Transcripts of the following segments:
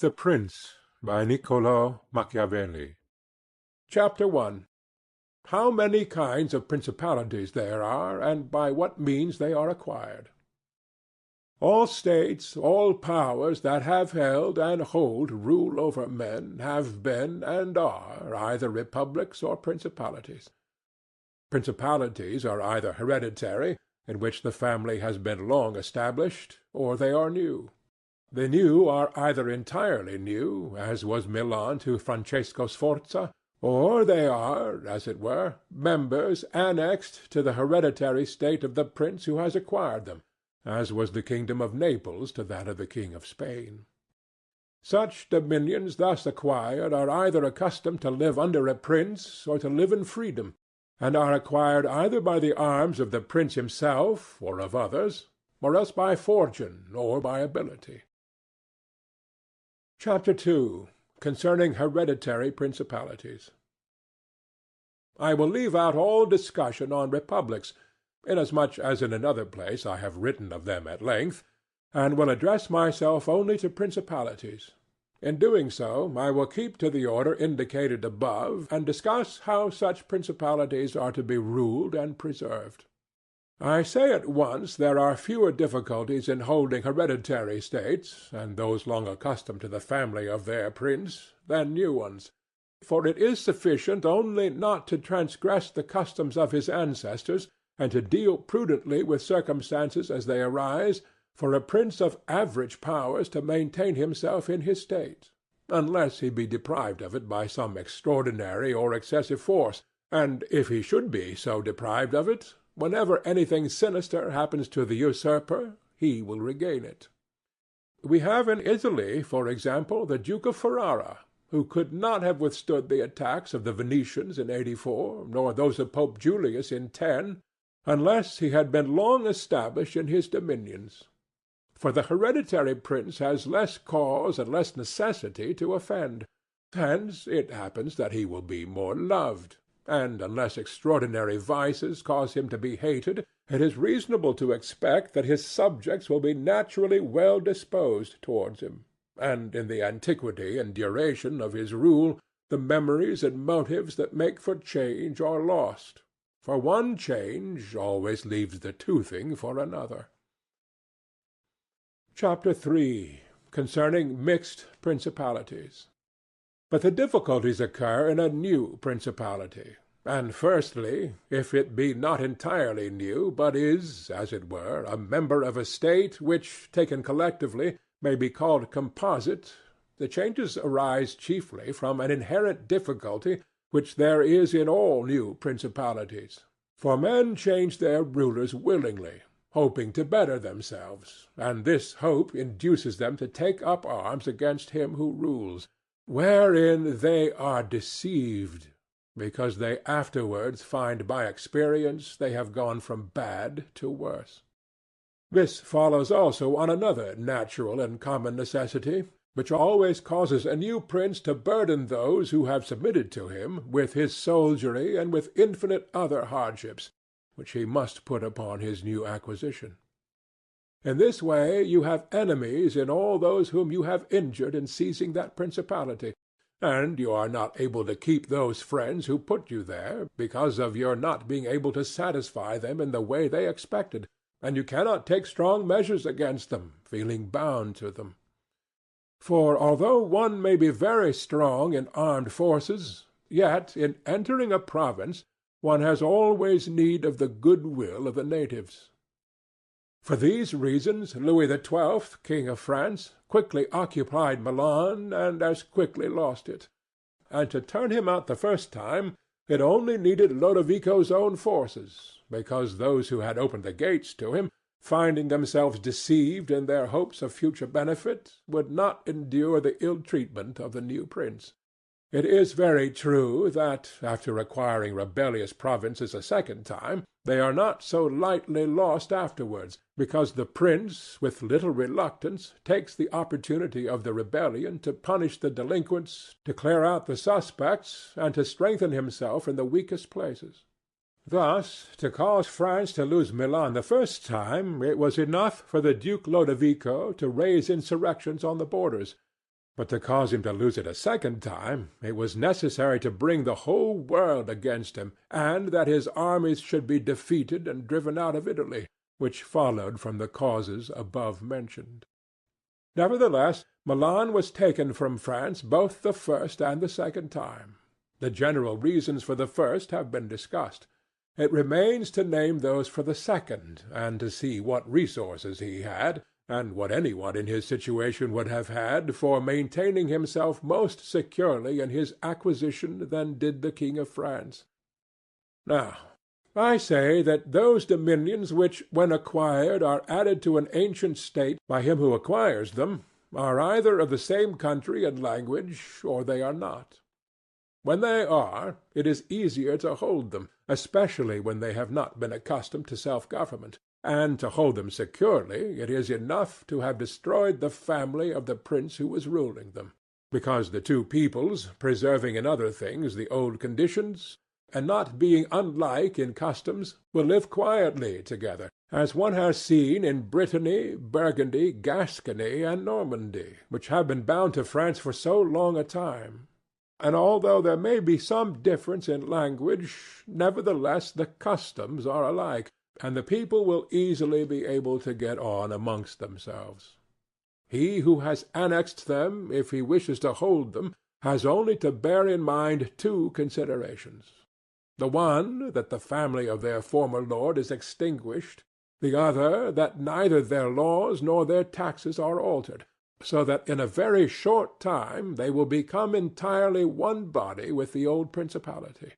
the Prince by Niccolo Machiavelli. Chapter 1. How many kinds of principalities there are, and by what means they are acquired. All states, all powers that have held and hold rule over men have been and are either republics or principalities. Principalities are either hereditary, in which the family has been long established, or they are new. The new are either entirely new, as was Milan to Francesco Sforza, or they are, as it were, members annexed to the hereditary state of the prince who has acquired them, as was the kingdom of Naples to that of the king of Spain. Such dominions thus acquired are either accustomed to live under a prince or to live in freedom, and are acquired either by the arms of the prince himself or of others, or else by fortune or by ability. Chapter 2. Concerning hereditary principalities. I will leave out all discussion on republics, inasmuch as in another place I have written of them at length, and will address myself only to principalities. In doing so, I will keep to the order indicated above, and discuss how such principalities are to be ruled and preserved. I say at once there are fewer difficulties in holding hereditary states, and those long accustomed to the family of their prince, than new ones. For it is sufficient only not to transgress the customs of his ancestors, and to deal prudently with circumstances as they arise, for a prince of average powers to maintain himself in his state, unless he be deprived of it by some extraordinary or excessive force, and if he should be so deprived of it, whenever anything sinister happens to the usurper, he will regain it. We have in Italy, for example, the Duke of Ferrara, who could not have withstood the attacks of the Venetians in 84, nor those of Pope Julius in 10, unless he had been long established in his dominions. For the hereditary prince has less cause and less necessity to offend. Hence it happens that he will be more loved. And unless extraordinary vices cause him to be hated, it is reasonable to expect that his subjects will be naturally well disposed towards him, and in the antiquity and duration of his rule the memories and motives that make for change are lost, for one change always leaves the toothing for another. Chapter 3. Concerning mixed principalities. But the difficulties occur in a new principality, and firstly, if it be not entirely new, but is, as it were, a member of a state which, taken collectively, may be called composite, the changes arise chiefly from an inherent difficulty which there is in all new principalities. For men change their rulers willingly, hoping to better themselves, and this hope induces them to take up arms against him who rules, wherein they are deceived, because they afterwards find by experience they have gone from bad to worse. This follows also on another natural and common necessity, which always causes a new prince to burden those who have submitted to him with his soldiery and with infinite other hardships, which he must put upon his new acquisition. In this way you have enemies in all those whom you have injured in seizing that principality, and you are not able to keep those friends who put you there, because of your not being able to satisfy them in the way they expected, and you cannot take strong measures against them, feeling bound to them. For although one may be very strong in armed forces, yet in entering a province one has always need of the good will of the natives. For these reasons Louis XII, King of France, quickly occupied Milan and as quickly lost it. And to turn him out the first time, it only needed Lodovico's own forces, because those who had opened the gates to him, finding themselves deceived in their hopes of future benefit, would not endure the ill treatment of the new prince. It is very true that, after acquiring rebellious provinces a second time, they are not so lightly lost afterwards, because the prince, with little reluctance, takes the opportunity of the rebellion to punish the delinquents, to clear out the suspects, and to strengthen himself in the weakest places. Thus, to cause France to lose Milan the first time, it was enough for the Duke Lodovico to raise insurrections on the borders, But to cause him to lose it a second time, it was necessary to bring the whole world against him, and that his armies should be defeated and driven out of Italy, which followed from the causes above mentioned. Nevertheless, Milan was taken from France both the first and the second time. The general reasons for the first have been discussed. It remains to name those for the second, and to see what resources he had, and what any one in his situation would have had, for maintaining himself most securely in his acquisition than did the King of France. Now, I say that those dominions which, when acquired, are added to an ancient state by him who acquires them, are either of the same country and language, or they are not. When they are, it is easier to hold them, especially when they have not been accustomed to self-government, and to hold them securely it is enough to have destroyed the family of the prince who was ruling them, because the two peoples, preserving in other things the old conditions, and not being unlike in customs, will live quietly together, as one has seen in Brittany, Burgundy, Gascony, and Normandy, which have been bound to France for so long a time. And although there may be some difference in language, nevertheless the customs are alike, and the people will easily be able to get on amongst themselves. He who has annexed them, if he wishes to hold them, has only to bear in mind two considerations. The one, that the family of their former lord is extinguished; the other, that neither their laws nor their taxes are altered, so that in a very short time they will become entirely one body with the old principality.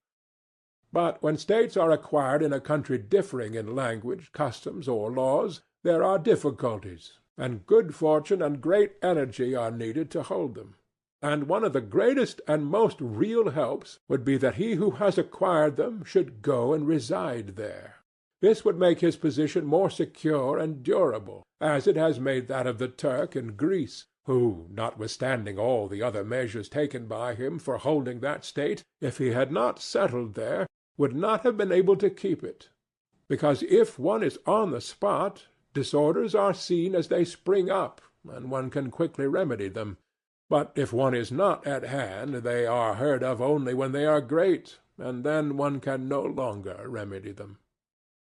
But when states are acquired in a country differing in language, customs, or laws, there are difficulties, and good fortune and great energy are needed to hold them. And one of the greatest and most real helps would be that he who has acquired them should go and reside there. This would make his position more secure and durable, as it has made that of the Turk in Greece, who, notwithstanding all the other measures taken by him for holding that state, if he had not settled there, would not have been able to keep it. Because if one is on the spot, disorders are seen as they spring up, and one can quickly remedy them. But if one is not at hand, they are heard of only when they are great, and then one can no longer remedy them.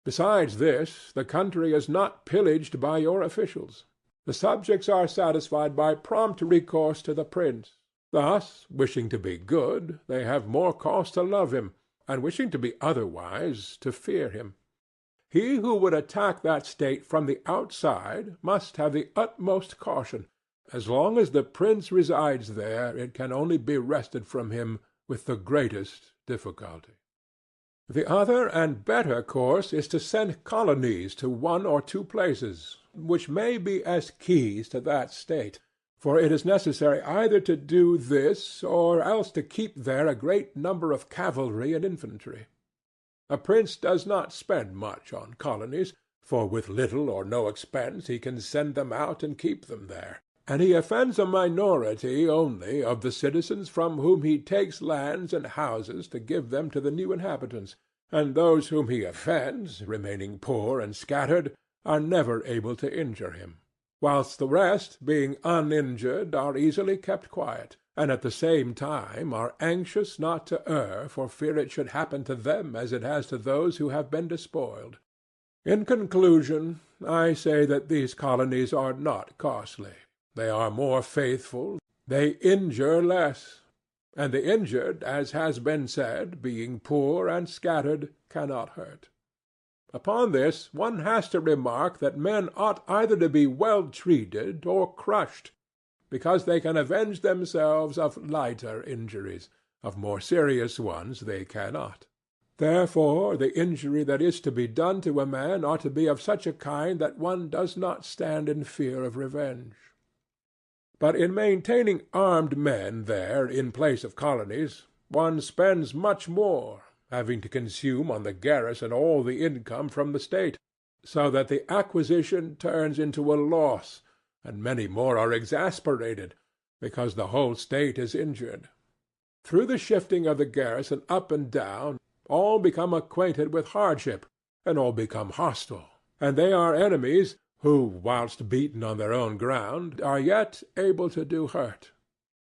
Besides this, the country is not pillaged by your officials. The subjects are satisfied by prompt recourse to the prince. Thus, wishing to be good, they have more cause to love him, and wishing to be otherwise, to fear him. He who would attack that state from the outside must have the utmost caution. As long as the prince resides there, it can only be wrested from him with the greatest difficulty. The other and better course is to send colonies to one or two places, which may be as keys to that state, for it is necessary either to do this, or else to keep there a great number of cavalry and infantry. A prince does not spend much on colonies, for with little or no expense he can send them out and keep them there, and he offends a minority only of the citizens from whom he takes lands and houses to give them to the new inhabitants, and those whom he offends, remaining poor and scattered, are never able to injure him, whilst the rest, being uninjured, are easily kept quiet, and at the same time are anxious not to err for fear it should happen to them as it has to those who have been despoiled. In conclusion, I say that these colonies are not costly. They are more faithful, they injure less, and the injured, as has been said, being poor and scattered, cannot hurt. Upon this one has to remark that men ought either to be well treated or crushed, because they can avenge themselves of lighter injuries, of more serious ones they cannot. Therefore the injury that is to be done to a man ought to be of such a kind that one does not stand in fear of revenge. But in maintaining armed men there in place of colonies, one spends much more, having to consume on the garrison all the income from the state, so that the acquisition turns into a loss, and many more are exasperated, because the whole state is injured. Through the shifting of the garrison up and down, all become acquainted with hardship, and all become hostile, and they are enemies who, whilst beaten on their own ground, are yet able to do hurt.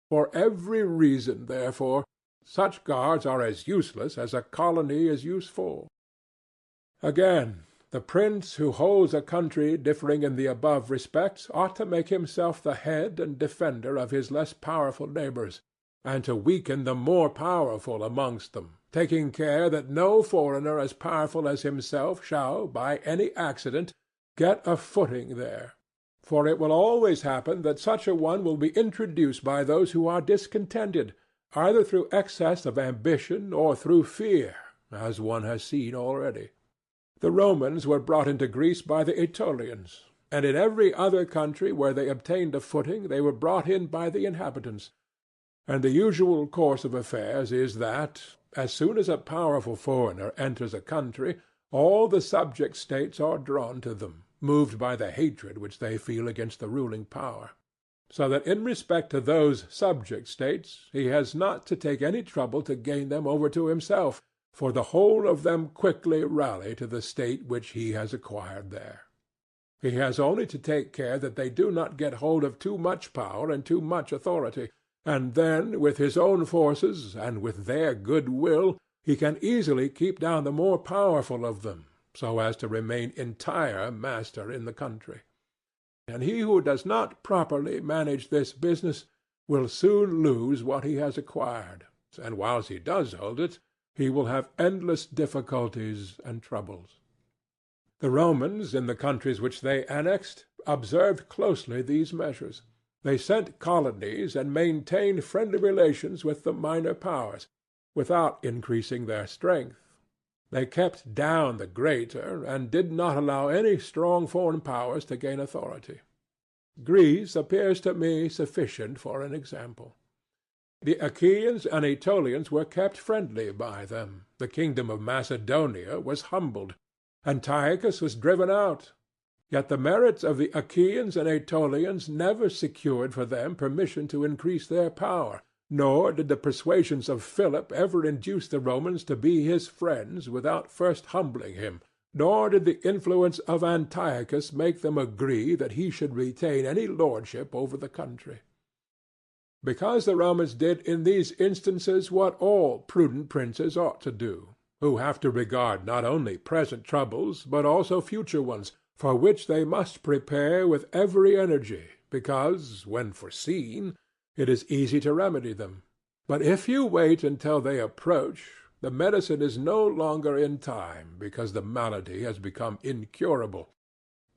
For every reason, therefore, such guards are as useless as a colony is useful. Again, the prince who holds a country differing in the above respects ought to make himself the head and defender of his less powerful neighbors, and to weaken the more powerful amongst them, taking care that no foreigner as powerful as himself shall, by any accident, get a footing there. For it will always happen that such a one will be introduced by those who are discontented, either through excess of ambition or through fear, as one has seen already. The Romans were brought into Greece by the Aetolians, and in every other country where they obtained a footing they were brought in by the inhabitants. And the usual course of affairs is that, as soon as a powerful foreigner enters a country, all the subject states are drawn to them, moved by the hatred which they feel against the ruling power. So that in respect to those subject states he has not to take any trouble to gain them over to himself, for the whole of them quickly rally to the state which he has acquired there. He has only to take care that they do not get hold of too much power and too much authority, and then with his own forces and with their good will he can easily keep down the more powerful of them, so as to remain entire master in the country. And he who does not properly manage this business will soon lose what he has acquired, and whilst he does hold it, he will have endless difficulties and troubles. The Romans, in the countries which they annexed, observed closely these measures. They sent colonies and maintained friendly relations with the minor powers, without increasing their strength. They kept down the greater, and did not allow any strong foreign powers to gain authority. Greece appears to me sufficient for an example. The Achaeans and Aetolians were kept friendly by them. The kingdom of Macedonia was humbled. Antiochus was driven out. Yet the merits of the Achaeans and Aetolians never secured for them permission to increase their power, nor did the persuasions of Philip ever induce the Romans to be his friends without first humbling him, nor did the influence of Antiochus make them agree that he should retain any lordship over the country. Because the Romans did in these instances what all prudent princes ought to do, who have to regard not only present troubles but also future ones, for which they must prepare with every energy, because, when foreseen, it is easy to remedy them. But if you wait until they approach, the medicine is no longer in time, because the malady has become incurable.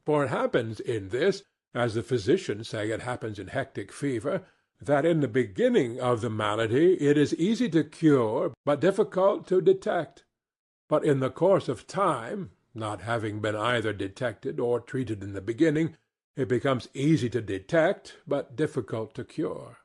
For it happens in this, as the physicians say it happens in hectic fever, that in the beginning of the malady it is easy to cure, but difficult to detect. But in the course of time, not having been either detected or treated in the beginning, it becomes easy to detect, but difficult to cure.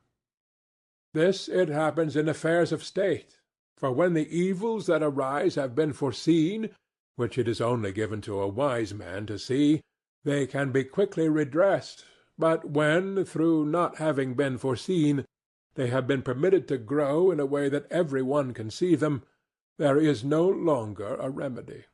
This it happens in affairs of state, for when the evils that arise have been foreseen, which it is only given to a wise man to see, they can be quickly redressed, but when, through not having been foreseen, they have been permitted to grow in a way that every one can see them, there is no longer a remedy.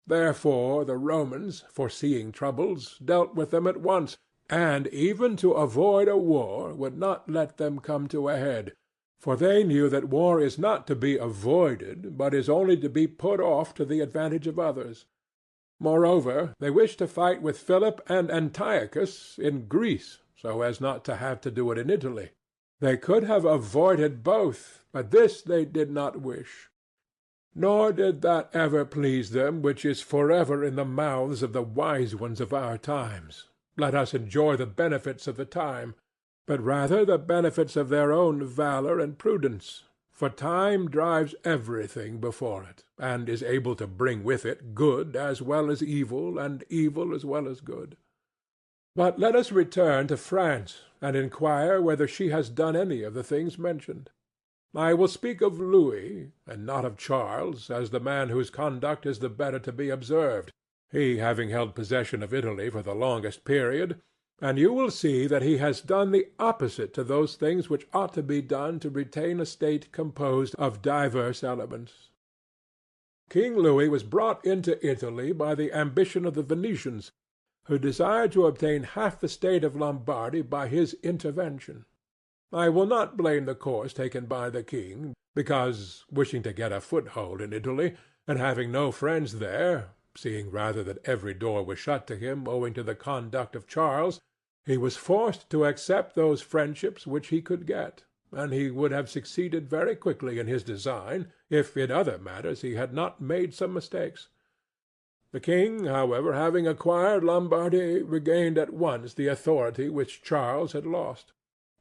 Therefore the Romans, foreseeing troubles, dealt with them at once, and even to avoid a war would not let them come to a head, for they knew that war is not to be avoided, but is only to be put off to the advantage of others. Moreover, they wished to fight with Philip and Antiochus in Greece, so as not to have to do it in Italy. They could have avoided both, but this they did not wish. Nor did that ever please them which is forever in the mouths of the wise ones of our times. Let us enjoy the benefits of the time, but rather the benefits of their own valor and prudence. For time drives everything before it, and is able to bring with it good as well as evil, and evil as well as good. But let us return to France, and inquire whether she has done any of the things mentioned. I will speak of Louis, and not of Charles, as the man whose conduct is the better to be observed, he having held possession of Italy for the longest period, and you will see that he has done the opposite to those things which ought to be done to retain a state composed of diverse elements. King Louis was brought into Italy by the ambition of the Venetians, who desired to obtain half the state of Lombardy by his intervention. I will not blame the course taken by the king, because, wishing to get a foothold in Italy, and having no friends there, seeing rather that every door was shut to him owing to the conduct of Charles, he was forced to accept those friendships which he could get, and he would have succeeded very quickly in his design if in other matters he had not made some mistakes. The king, however, having acquired Lombardy, regained at once the authority which Charles had lost.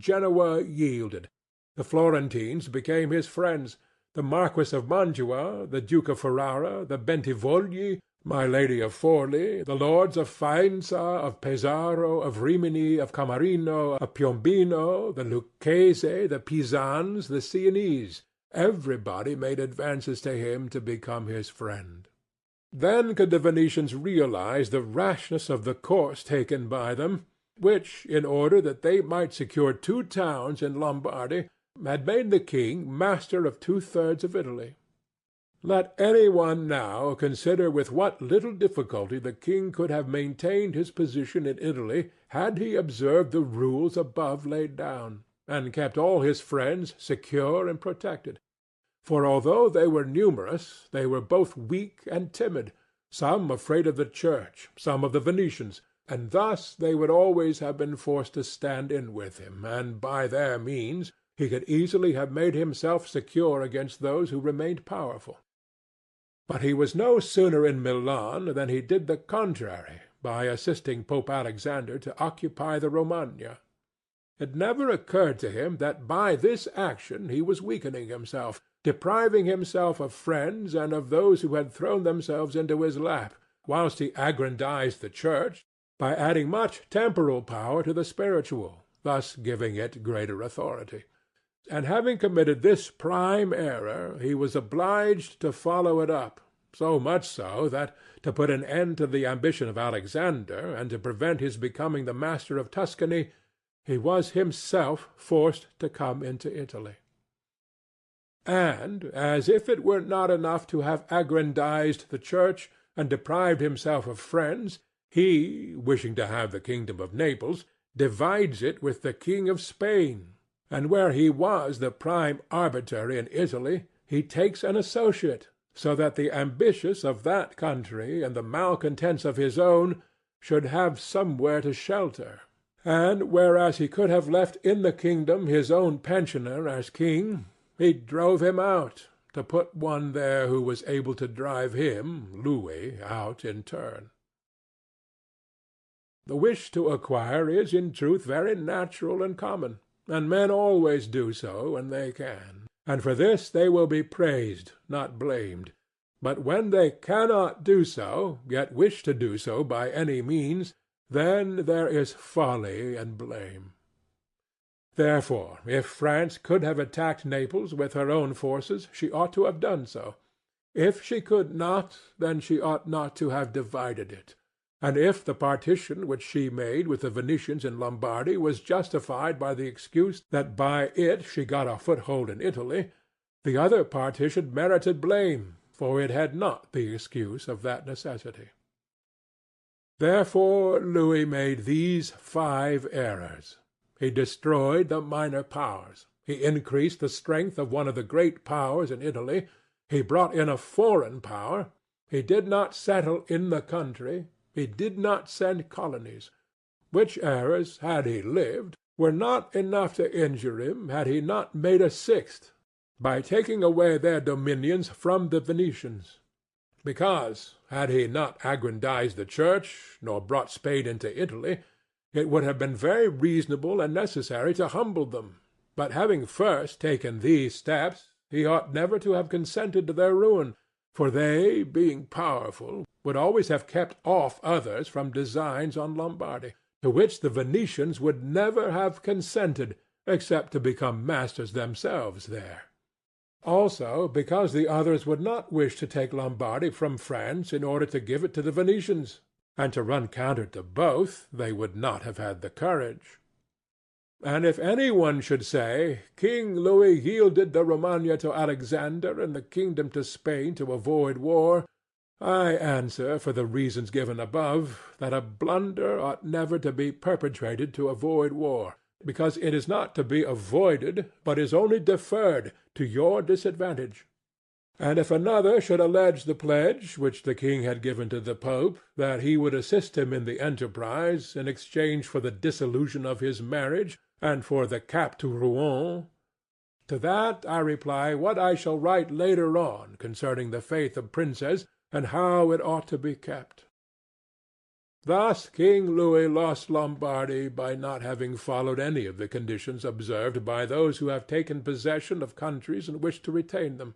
Genoa yielded. The Florentines became his friends. The Marquis of Mantua, the Duke of Ferrara, the Bentivogli, my Lady of Forli, the lords of Faenza, of Pesaro, of Rimini, of Camarino, of Piombino, the Lucchese, the Pisans, the Sienese, everybody made advances to him to become his friend. Then could the Venetians realize the rashness of the course taken by them, which, in order that they might secure 2 towns in Lombardy, had made the king master of 2/3 of Italy. Let any one now consider with what little difficulty the king could have maintained his position in Italy had he observed the rules above laid down, and kept all his friends secure and protected. For although they were numerous, they were both weak and timid, some afraid of the church, some of the Venetians, and thus they would always have been forced to stand in with him, and by their means he could easily have made himself secure against those who remained powerful. But he was no sooner in Milan than he did the contrary by assisting Pope Alexander to occupy the Romagna. It never occurred to him that by this action he was weakening himself, depriving himself of friends and of those who had thrown themselves into his lap, whilst he aggrandized the Church by adding much temporal power to the spiritual, thus giving it greater authority. And having committed this prime error, he was obliged to follow it up, so much so that, to put an end to the ambition of Alexander, and to prevent his becoming the master of Tuscany, he was himself forced to come into Italy. And, as if it were not enough to have aggrandized the Church and deprived himself of friends, he, wishing to have the kingdom of Naples, divides it with the king of Spain, and where he was the prime arbiter in Italy, he takes an associate, so that the ambitious of that country and the malcontents of his own should have somewhere to shelter. And whereas he could have left in the kingdom his own pensioner as king, he drove him out, to put one there who was able to drive him, Louis, out in turn. The wish to acquire is in truth very natural and common, and men always do so when they can, and for this they will be praised, not blamed. But when they cannot do so, yet wish to do so by any means, then there is folly and blame. Therefore, if France could have attacked Naples with her own forces, she ought to have done so. If she could not, then she ought not to have divided it. And if the partition which she made with the Venetians in Lombardy was justified by the excuse that by it she got a foothold in Italy, the other partition merited blame, for it had not the excuse of that necessity. Therefore Louis made these 5 errors. He destroyed the minor powers. He increased the strength of one of the great powers in Italy. He brought in a foreign power. He did not settle in the country. He did not send colonies, which errors, had he lived, were not enough to injure him had he not made a 6th, by taking away their dominions from the Venetians. Because, had he not aggrandized the Church, nor brought Spain into Italy, it would have been very reasonable and necessary to humble them. But having first taken these steps, he ought never to have consented to their ruin, for they, being powerful, would always have kept off others from designs on Lombardy, to which the Venetians would never have consented, except to become masters themselves there. Also because the others would not wish to take Lombardy from France in order to give it to the Venetians, and to run counter to both they would not have had the courage. And if any one should say, King Louis yielded the Romagna to Alexander and the kingdom to Spain to avoid war, I answer, for the reasons given above, that a blunder ought never to be perpetrated to avoid war, because it is not to be avoided, but is only deferred, to your disadvantage. And if another should allege the pledge which the king had given to the Pope, that he would assist him in the enterprise in exchange for the dissolution of his marriage and for the cap to Rouen, to that I reply what I shall write later on concerning the faith of princes and how it ought to be kept. Thus King Louis lost Lombardy by not having followed any of the conditions observed by those who have taken possession of countries and wish to retain them.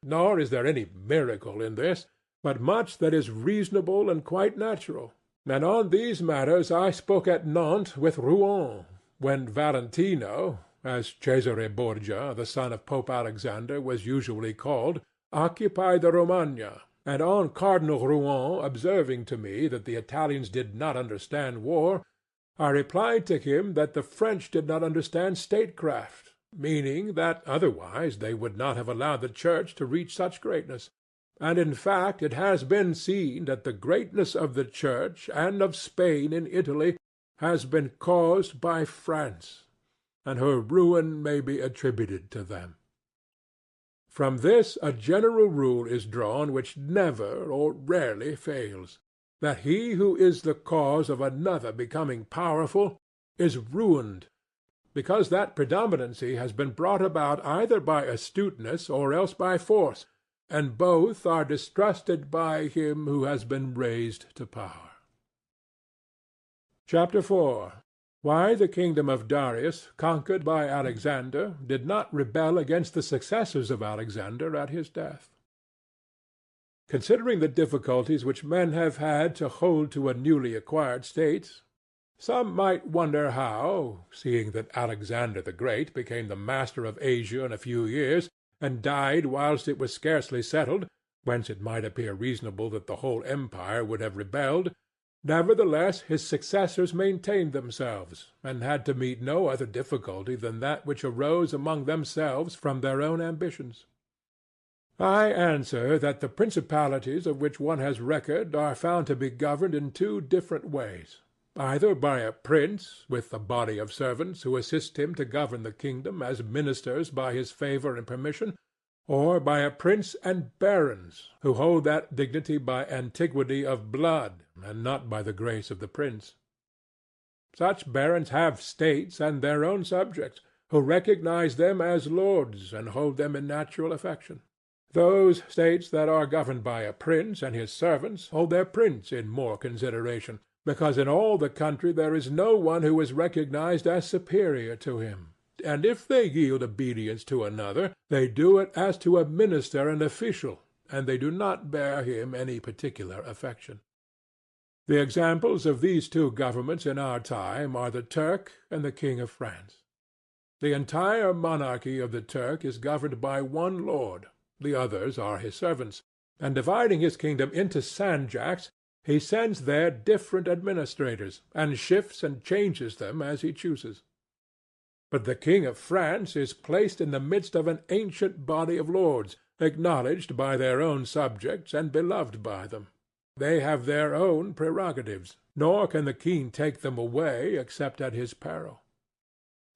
Nor is there any miracle in this, but much that is reasonable and quite natural. And on these matters I spoke at Nantes with Rouen, when Valentino, as Cesare Borgia, the son of Pope Alexander, was usually called, occupied the Romagna, and on Cardinal Rouen observing to me that the Italians did not understand war, I replied to him that the French did not understand statecraft, meaning that otherwise they would not have allowed the Church to reach such greatness. And in fact it has been seen that the greatness of the Church and of Spain in Italy has been caused by France, and her ruin may be attributed to them. From this a general rule is drawn which never or rarely fails, that he who is the cause of another becoming powerful is ruined, because that predominancy has been brought about either by astuteness or else by force, and both are distrusted by him who has been raised to power. Chapter 4. Why the kingdom of Darius, conquered by Alexander, did not rebel against the successors of Alexander at his death. Considering the difficulties which men have had to hold to a newly acquired state, some might wonder how, seeing that Alexander the Great became the master of Asia in a few years, and died whilst it was scarcely settled, whence it might appear reasonable that the whole empire would have rebelled, nevertheless his successors maintained themselves, and had to meet no other difficulty than that which arose among themselves from their own ambitions. I answer that the principalities of which one has record are found to be governed in two different ways, either by a prince with a body of servants who assist him to govern the kingdom as ministers by his favor and permission, or by a prince and barons who hold that dignity by antiquity of blood and not by the grace of the prince. Such barons have states and their own subjects, who recognize them as lords and hold them in natural affection. Those states that are governed by a prince and his servants hold their prince in more consideration, because in all the country there is no one who is recognized as superior to him, and if they yield obedience to another, they do it as to a minister and official, and they do not bear him any particular affection. The examples of these two governments in our time are the Turk and the King of France. The entire monarchy of the Turk is governed by one lord, the others are his servants, and dividing his kingdom into sanjaks, he sends there different administrators, and shifts and changes them as he chooses. But the King of France is placed in the midst of an ancient body of lords, acknowledged by their own subjects and beloved by them. They have their own prerogatives, nor can the king take them away except at his peril.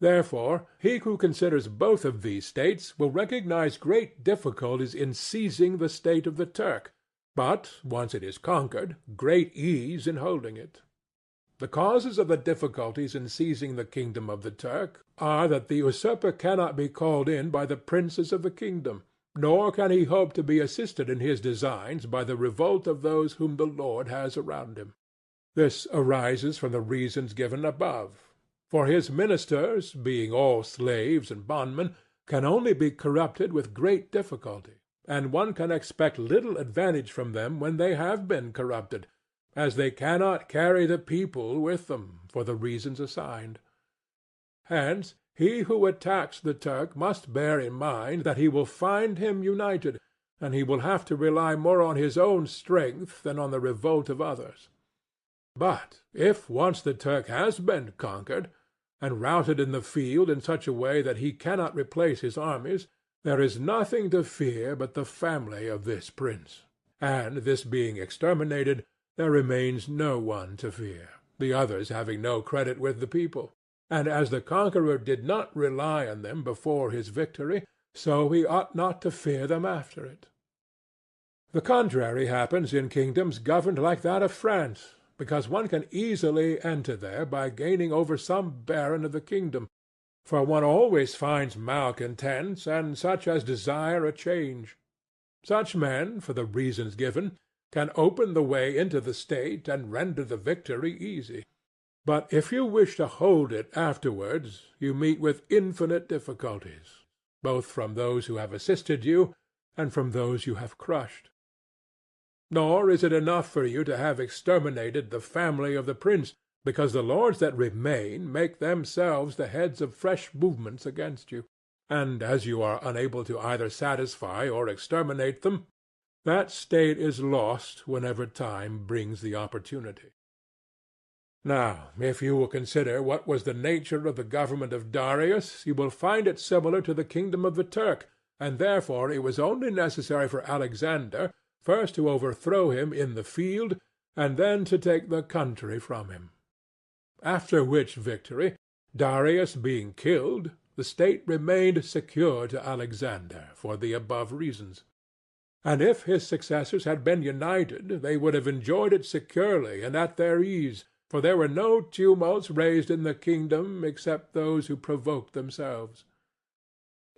Therefore, he who considers both of these states will recognize great difficulties in seizing the state of the Turk, but, once it is conquered, great ease in holding it. The causes of the difficulties in seizing the kingdom of the Turk are that the usurper cannot be called in by the princes of the kingdom, nor can he hope to be assisted in his designs by the revolt of those whom the Lord has around him. This arises from the reasons given above. For his ministers, being all slaves and bondmen, can only be corrupted with great difficulty, and one can expect little advantage from them when they have been corrupted, as they cannot carry the people with them, for the reasons assigned. Hence, he who attacks the Turk must bear in mind that he will find him united, and he will have to rely more on his own strength than on the revolt of others. But if once the Turk has been conquered, and routed in the field in such a way that he cannot replace his armies, there is nothing to fear but the family of this prince, and this being exterminated, there remains no one to fear, the others having no credit with the people. and as the conqueror did not rely on them before his victory, so he ought not to fear them after it. The contrary happens in kingdoms governed like that of France, because one can easily enter there by gaining over some baron of the kingdom, for one always finds malcontents and such as desire a change. Such men, for the reasons given, can open the way into the state and render the victory easy. But if you wish to hold it afterwards, you meet with infinite difficulties, both from those who have assisted you and from those you have crushed. Nor is it enough for you to have exterminated the family of the prince, because the lords that remain make themselves the heads of fresh movements against you, and as you are unable to either satisfy or exterminate them, that state is lost whenever time brings the opportunity. Now, if you will consider what was the nature of the government of Darius, you will find it similar to the kingdom of the Turk, and therefore it was only necessary for Alexander first to overthrow him in the field, and then to take the country from him. After which victory, Darius being killed, the state remained secure to Alexander for the above reasons. And if his successors had been united, they would have enjoyed it securely and at their ease, for there were no tumults raised in the kingdom except those who provoked themselves.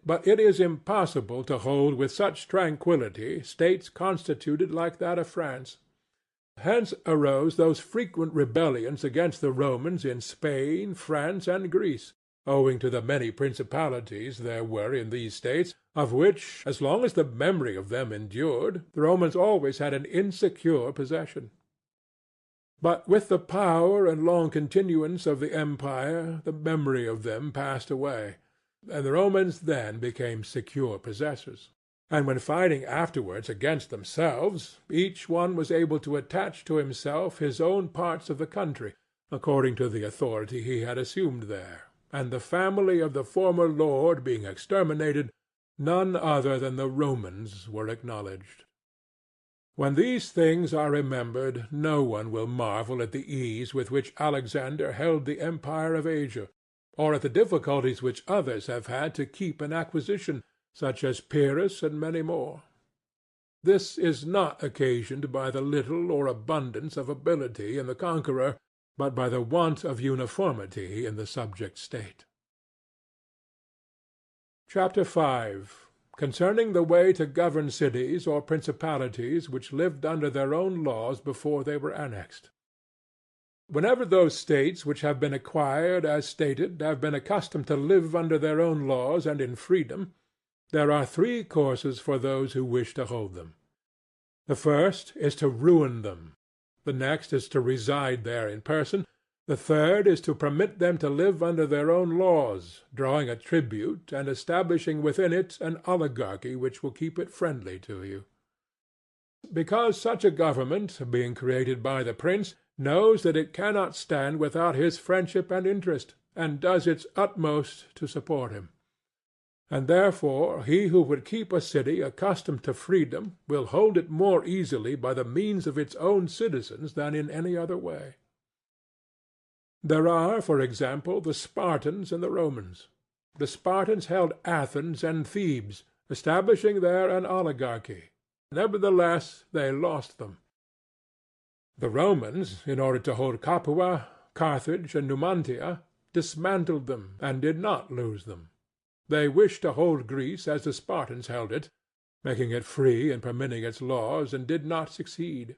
But it is impossible to hold with such tranquillity states constituted like that of France. Hence arose those frequent rebellions against the Romans in Spain, France, and Greece, owing to the many principalities there were in these states, of which, as long as the memory of them endured, the Romans always had an insecure possession. But with the power and long continuance of the empire, the memory of them passed away, and the Romans then became secure possessors. And when fighting afterwards against themselves, each one was able to attach to himself his own parts of the country, according to the authority he had assumed there, and the family of the former lord being exterminated, none other than the Romans were acknowledged. When these things are remembered, no one will marvel at the ease with which Alexander held the empire of Asia, or at the difficulties which others have had to keep an acquisition, such as Pyrrhus and many more. This is not occasioned by the little or abundance of ability in the conqueror, but by the want of uniformity in the subject state. Chapter 5. Concerning the way to govern cities or principalities which lived under their own laws before they were annexed. Whenever those states which have been acquired as stated have been accustomed to live under their own laws and in freedom, there are three courses for those who wish to hold them. The first is to ruin them. The next is to reside there in person. The third is to permit them to live under their own laws, drawing a tribute and establishing within it an oligarchy which will keep it friendly to you. Because such a government, being created by the prince, knows that it cannot stand without his friendship and interest, and does its utmost to support him. And therefore he who would keep a city accustomed to freedom will hold it more easily by the means of its own citizens than in any other way. There are, for example, the Spartans and the Romans. The Spartans held Athens and Thebes, establishing there an oligarchy. Nevertheless, they lost them. The Romans, in order to hold Capua, Carthage, and Numantia, dismantled them, and did not lose them. They wished to hold Greece as the Spartans held it, making it free and permitting its laws, and did not succeed.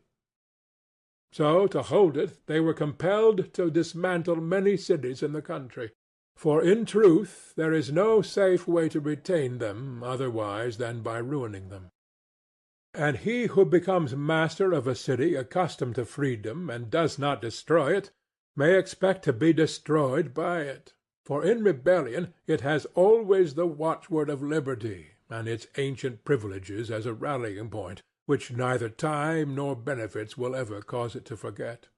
So to hold it they were compelled to dismantle many cities in the country, for in truth there is no safe way to retain them otherwise than by ruining them. And he who becomes master of a city accustomed to freedom and does not destroy it may expect to be destroyed by it, for in rebellion it has always the watchword of liberty and its ancient privileges as a rallying point, which neither time nor benefits will ever cause it to forget.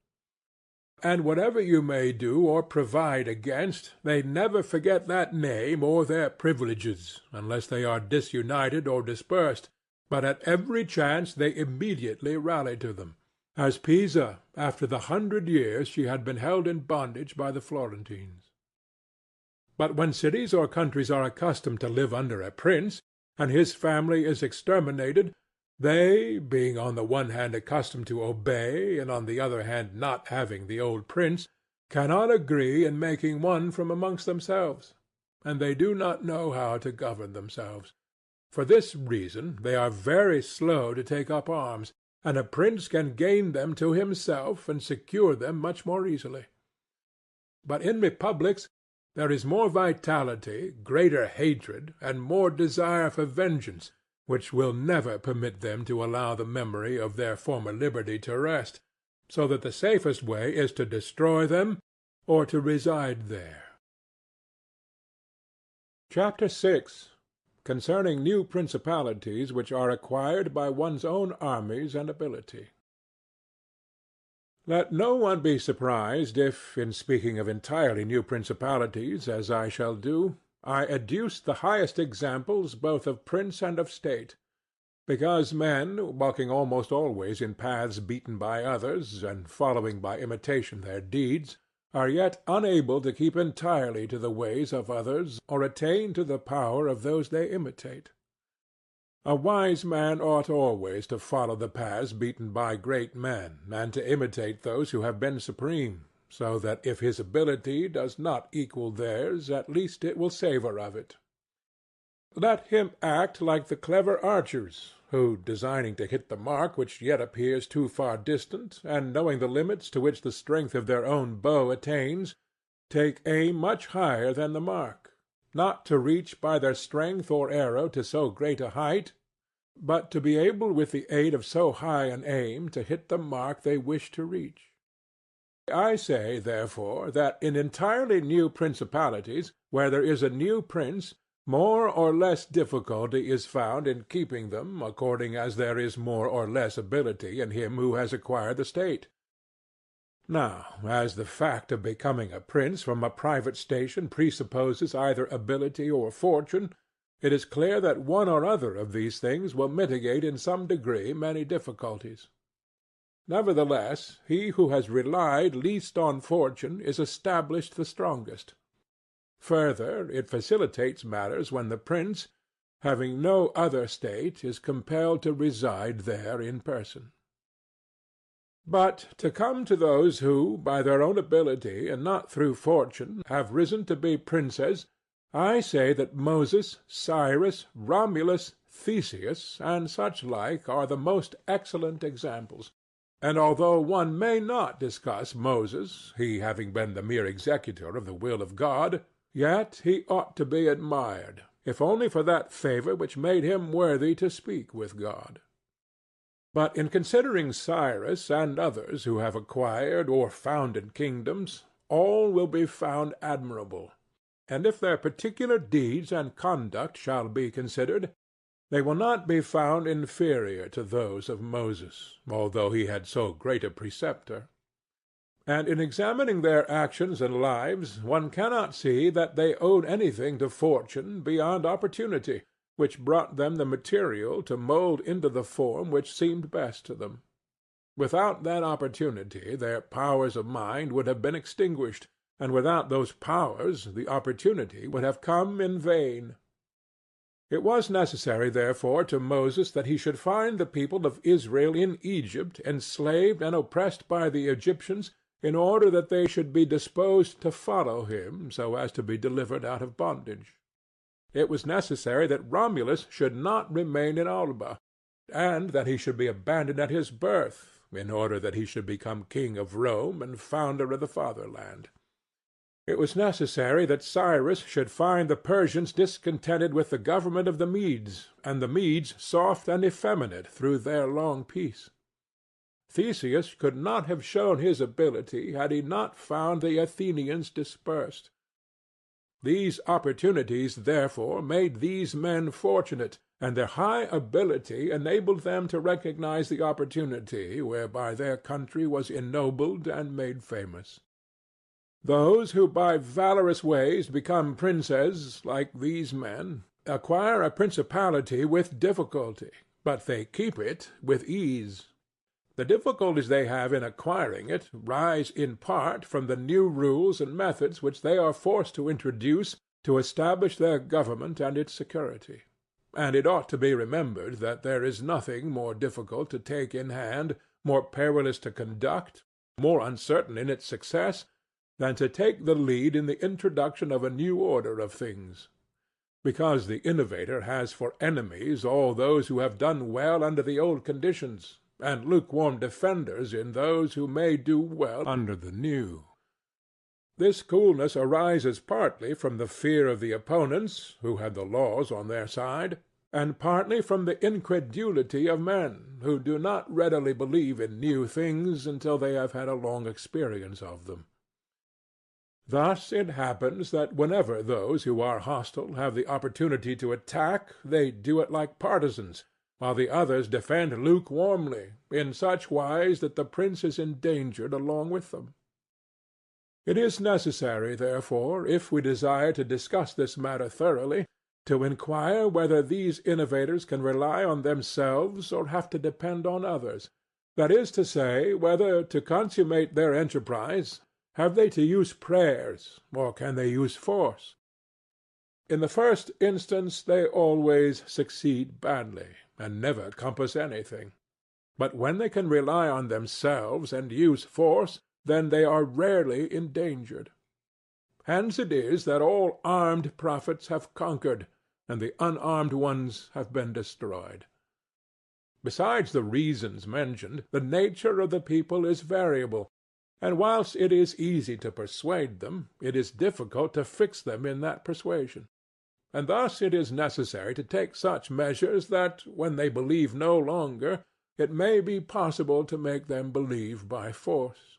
And whatever you may do or provide against, they never forget that name or their privileges, unless they are disunited or dispersed, but at every chance they immediately rally to them, as Pisa after the 100 years she had been held in bondage by the Florentines. But when cities or countries are accustomed to live under a prince, and his family is exterminated, they, being on the one hand accustomed to obey, and on the other hand not having the old prince, cannot agree in making one from amongst themselves, and they do not know how to govern themselves. For this reason they are very slow to take up arms, and a prince can gain them to himself and secure them much more easily. But in republics there is more vitality, greater hatred, and more desire for vengeance, which will never permit them to allow the memory of their former liberty to rest, so that the safest way is to destroy them or to reside there. Chapter 6. Concerning new principalities which are acquired by one's own armies and ability. Let no one be surprised if, in speaking of entirely new principalities, as I shall do, I adduce the highest examples both of prince and of state, because men, walking almost always in paths beaten by others, and following by imitation their deeds, are yet unable to keep entirely to the ways of others or attain to the power of those they imitate. A wise man ought always to follow the paths beaten by great men, and to imitate those who have been supreme, so that if his ability does not equal theirs, at least it will savor of it. Let him act like the clever archers, who, designing to hit the mark which yet appears too far distant, and knowing the limits to which the strength of their own bow attains, take aim much higher than the mark, not to reach by their strength or arrow to so great a height, but to be able with the aid of so high an aim to hit the mark they wish to reach. I say, therefore, that in entirely new principalities, where there is a new prince, more or less difficulty is found in keeping them, according as there is more or less ability in him who has acquired the state. Now, as the fact of becoming a prince from a private station presupposes either ability or fortune, it is clear that one or other of these things will mitigate in some degree many difficulties. Nevertheless, he who has relied least on fortune is established the strongest. Further, it facilitates matters when the prince, having no other state, is compelled to reside there in person. But to come to those who, by their own ability, and not through fortune, have risen to be princes, I say that Moses, Cyrus, Romulus, Theseus, and such like are the most excellent examples. And although one may not discuss Moses, he having been the mere executor of the will of God, yet he ought to be admired, if only for that favor which made him worthy to speak with God. But in considering Cyrus and others who have acquired or founded kingdoms, all will be found admirable. And if their particular deeds and conduct shall be considered, they will not be found inferior to those of Moses, although he had so great a preceptor. And in examining their actions and lives, one cannot see that they owed anything to fortune beyond opportunity, which brought them the material to mold into the form which seemed best to them. Without that opportunity their powers of mind would have been extinguished, and without those powers the opportunity would have come in vain. It was necessary, therefore, to Moses that he should find the people of Israel in Egypt enslaved and oppressed by the Egyptians, in order that they should be disposed to follow him so as to be delivered out of bondage. It was necessary that Romulus should not remain in Alba, and that he should be abandoned at his birth, in order that he should become king of Rome and founder of the fatherland. It was necessary that Cyrus should find the Persians discontented with the government of the Medes, and the Medes soft and effeminate through their long peace. Theseus could not have shown his ability had he not found the Athenians dispersed. These opportunities, therefore, made these men fortunate, and their high ability enabled them to recognize the opportunity whereby their country was ennobled and made famous. Those who by valorous ways become princes, like these men, acquire a principality with difficulty, but they keep it with ease. The difficulties they have in acquiring it rise in part from the new rules and methods which they are forced to introduce to establish their government and its security. And it ought to be remembered that there is nothing more difficult to take in hand, more perilous to conduct, more uncertain in its success, than to take the lead in the introduction of a new order of things. Because the innovator has for enemies all those who have done well under the old conditions, and lukewarm defenders in those who may do well under the new. This coolness arises partly from the fear of the opponents, who had the laws on their side, and partly from the incredulity of men, who do not readily believe in new things until they have had a long experience of them. Thus it happens that whenever those who are hostile have the opportunity to attack, they do it like partisans, while the others defend lukewarmly, in such wise that the prince is endangered along with them. It is necessary, therefore, if we desire to discuss this matter thoroughly, to inquire whether these innovators can rely on themselves or have to depend on others; that is to say, whether, to consummate their enterprise, have they to use prayers, or can they use force? In the first instance they always succeed badly, and never compass anything. But when they can rely on themselves and use force, then they are rarely endangered. Hence it is that all armed prophets have conquered, and the unarmed ones have been destroyed. Besides the reasons mentioned, the nature of the people is variable, and whilst it is easy to persuade them, it is difficult to fix them in that persuasion. And thus it is necessary to take such measures that, when they believe no longer, it may be possible to make them believe by force.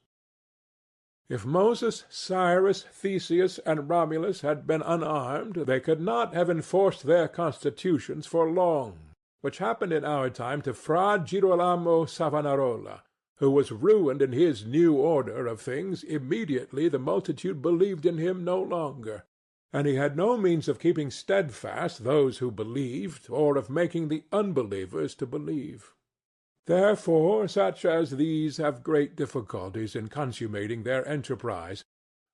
If Moses, Cyrus, Theseus, and Romulus had been unarmed, they could not have enforced their constitutions for long, which happened in our time to Fra Girolamo Savonarola, who was ruined in his new order of things immediately the multitude believed in him no longer, and he had no means of keeping steadfast those who believed, or of making the unbelievers to believe. Therefore such as these have great difficulties in consummating their enterprise,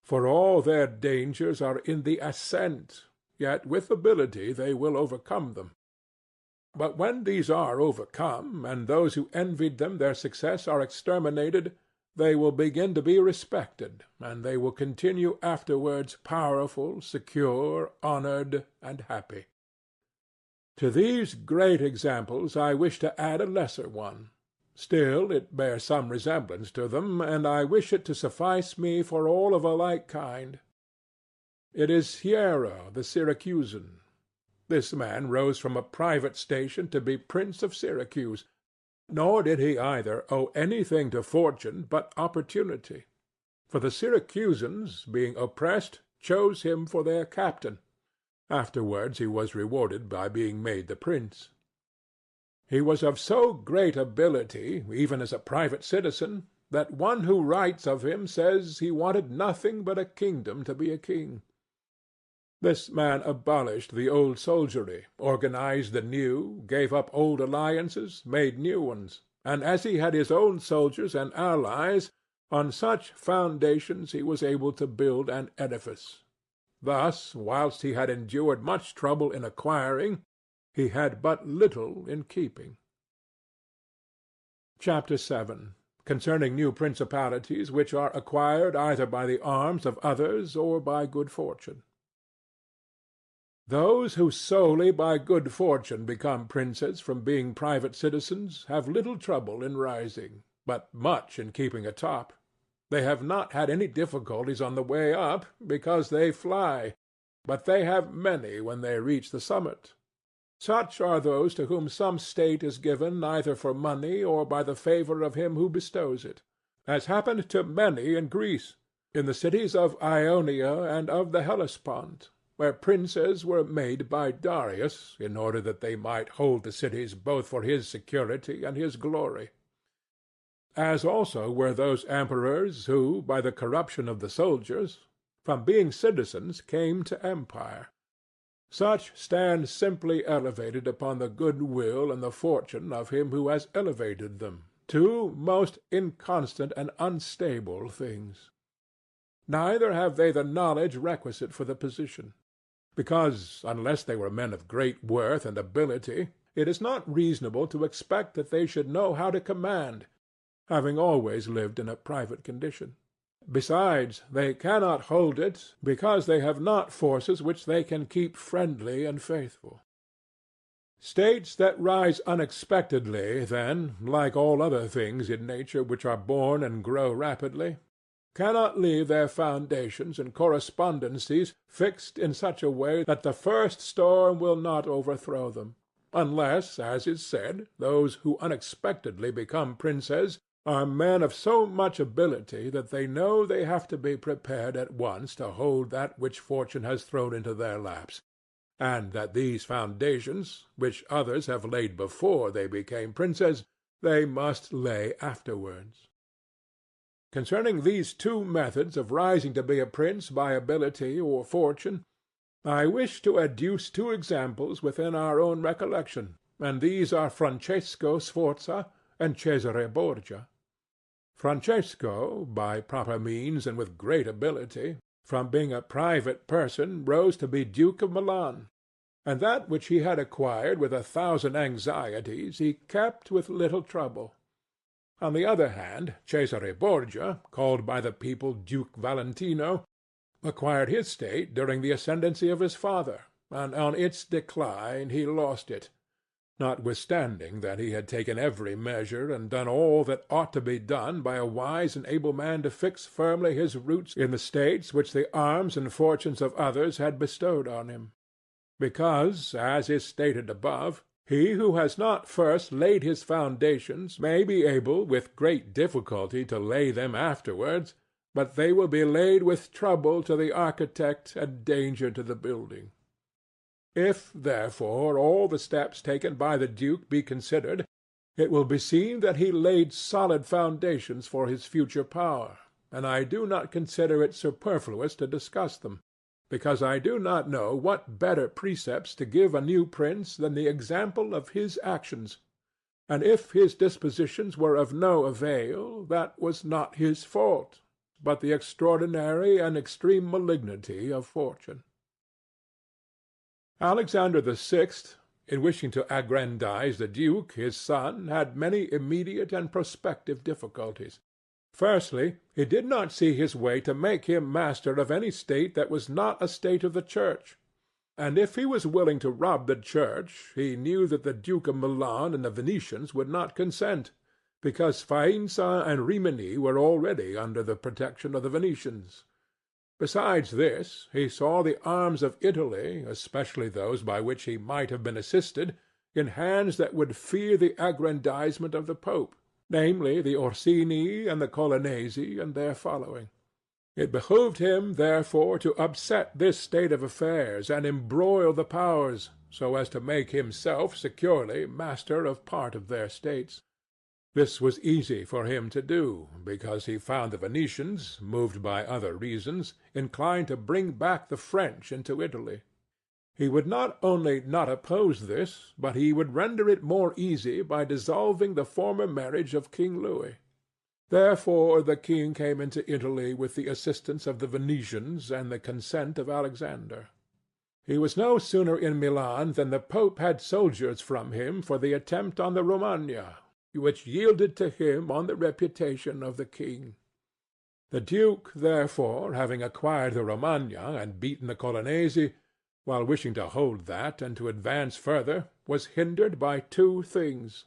for all their dangers are in the ascent, yet with ability they will overcome them. But when these are overcome, and those who envied them their success are exterminated, they will begin to be respected, and they will continue afterwards powerful, secure, honored, and happy. To these great examples I wish to add a lesser one. Still it bears some resemblance to them, and I wish it to suffice me for all of a like kind. It is Hiero the Syracusan. This man rose from a private station to be Prince of Syracuse, nor did he either owe anything to fortune but opportunity. For the Syracusans, being oppressed, chose him for their captain. Afterwards he was rewarded by being made the prince. He was of so great ability, even as a private citizen, that one who writes of him says he wanted nothing but a kingdom to be a king. This man abolished the old soldiery, organized the new, gave up old alliances, made new ones, and as he had his own soldiers and allies, on such foundations he was able to build an edifice. Thus, whilst he had endured much trouble in acquiring, he had but little in keeping. Chapter 7. Concerning new principalities which are acquired either by the arms of others or by good fortune. Those who solely by good fortune become princes from being private citizens have little trouble in rising, but much in keeping atop. They have not had any difficulties on the way up, because they fly, but they have many when they reach the summit. Such are those to whom some state is given either for money or by the favor of him who bestows it, as happened to many in Greece, in the cities of Ionia and of the Hellespont, where princes were made by Darius in order that they might hold the cities both for his security and his glory. As also were those emperors who, by the corruption of the soldiers, from being citizens came to empire. Such stand simply elevated upon the good will and the fortune of him who has elevated them, two most inconstant and unstable things. Neither have they the knowledge requisite for the position. because, unless they were men of great worth and ability, it is not reasonable to expect that they should know how to command, having always lived in a private condition. Besides, they cannot hold it, because they have not forces which they can keep friendly and faithful. States that rise unexpectedly, then, like all other things in nature which are born and grow rapidly, cannot leave their foundations and correspondencies fixed in such a way that the first storm will not overthrow them, unless, as is said, those who unexpectedly become princes are men of so much ability that they know they have to be prepared at once to hold that which fortune has thrown into their laps, and that these foundations, which others have laid before they became princes, they must lay afterwards. Concerning these two methods of rising to be a prince by ability or fortune, I wish to adduce two examples within our own recollection, and these are Francesco Sforza and Cesare Borgia. Francesco, by proper means and with great ability, from being a private person rose to be Duke of Milan, and that which he had acquired with 1,000 anxieties he kept with little trouble. On the other hand, Cesare Borgia, called by the people Duke Valentino, acquired his state during the ascendancy of his father, and on its decline he lost it, notwithstanding that he had taken every measure and done all that ought to be done by a wise and able man to fix firmly his roots in the states which the arms and fortunes of others had bestowed on him. Because, as is stated above, he who has not first laid his foundations may be able with great difficulty to lay them afterwards, but they will be laid with trouble to the architect and danger to the building. If, therefore, all the steps taken by the duke be considered, it will be seen that he laid solid foundations for his future power, and I do not consider it superfluous to discuss them, because I do not know what better precepts to give a new prince than the example of his actions, and if his dispositions were of no avail, that was not his fault, but the extraordinary and extreme malignity of fortune. Alexander VI, in wishing to aggrandize the duke, his son, had many immediate and prospective difficulties. Firstly, he did not see his way to make him master of any state that was not a state of the Church. And if he was willing to rob the Church, he knew that the Duke of Milan and the Venetians would not consent, because Faenza and Rimini were already under the protection of the Venetians. Besides this, he saw the arms of Italy, especially those by which he might have been assisted, in hands that would fear the aggrandizement of the Pope, namely the Orsini and the Colonnesi and their following. It behoved him, therefore, to upset this state of affairs and embroil the powers, so as to make himself securely master of part of their states. This was easy for him to do, because he found the Venetians, moved by other reasons, inclined to bring back the French into Italy. He would not only not oppose this, but he would render it more easy by dissolving the former marriage of King Louis. Therefore the king came into Italy with the assistance of the Venetians and the consent of Alexander. He was no sooner in Milan than the Pope had soldiers from him for the attempt on the Romagna, which yielded to him on the reputation of the king. The duke, therefore, having acquired the Romagna and beaten the Colonnesi, while wishing to hold that and to advance further, was hindered by two things.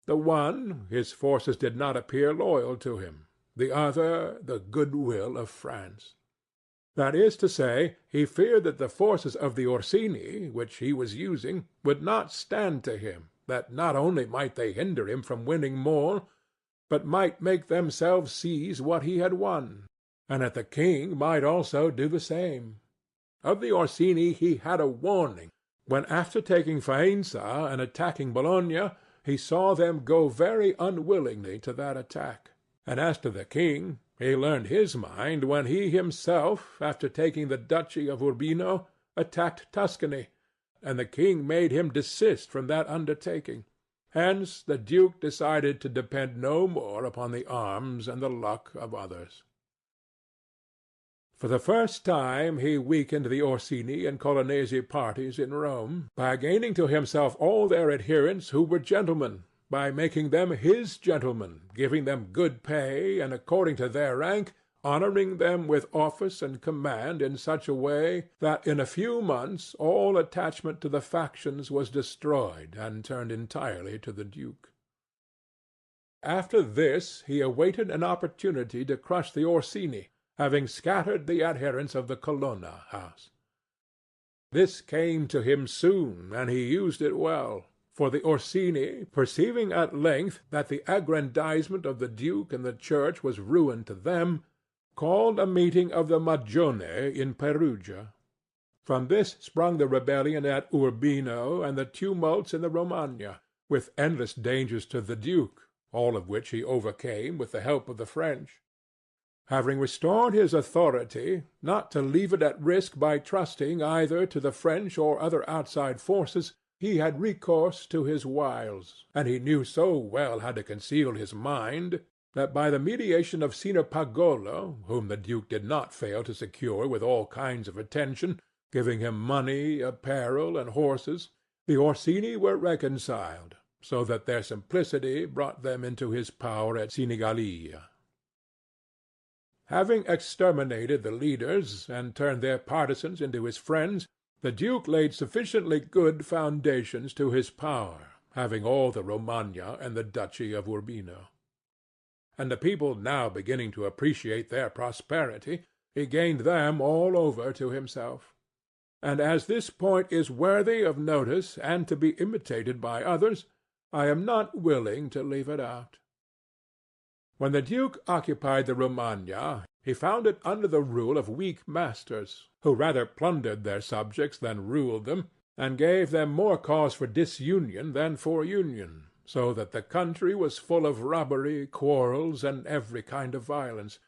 The one, his forces did not appear loyal to him; the other, the good-will of France. That is to say, he feared that the forces of the Orsini, which he was using, would not stand to him, that not only might they hinder him from winning more, but might make themselves seize what he had won, and that the king might also do the same. Of the Orsini he had a warning, when after taking Faenza and attacking Bologna, he saw them go very unwillingly to that attack. And as to the king, he learned his mind when he himself, after taking the duchy of Urbino, attacked Tuscany, and the king made him desist from that undertaking. Hence the duke decided to depend no more upon the arms and the luck of others. For the first time he weakened the Orsini and Colonnesi parties in Rome, by gaining to himself all their adherents who were gentlemen, by making them his gentlemen, giving them good pay, and according to their rank, honoring them with office and command in such a way that in a few months all attachment to the factions was destroyed and turned entirely to the duke. After this he awaited an opportunity to crush the Orsini, having scattered the adherents of the Colonna house. This came to him soon, and he used it well, for the Orsini, perceiving at length that the aggrandizement of the duke and the church was ruin to them, called a meeting of the Magione in Perugia. From this sprung the rebellion at Urbino and the tumults in the Romagna, with endless dangers to the duke, all of which he overcame with the help of the French. Having restored his authority, not to leave it at risk by trusting either to the French or other outside forces, he had recourse to his wiles, and he knew so well how to conceal his mind, that by the mediation of Sinopagolo, whom the duke did not fail to secure with all kinds of attention, giving him money, apparel, and horses, the Orsini were reconciled, so that their simplicity brought them into his power at Sinigalia. Having exterminated the leaders, and turned their partisans into his friends, the duke laid sufficiently good foundations to his power, having all the Romagna and the duchy of Urbino. And the people now beginning to appreciate their prosperity, he gained them all over to himself. And as this point is worthy of notice and to be imitated by others, I am not willing to leave it out. When the duke occupied the Romagna, he found it under the rule of weak masters, who rather plundered their subjects than ruled them, and gave them more cause for disunion than for union, so that the country was full of robbery, quarrels, and every kind of violence.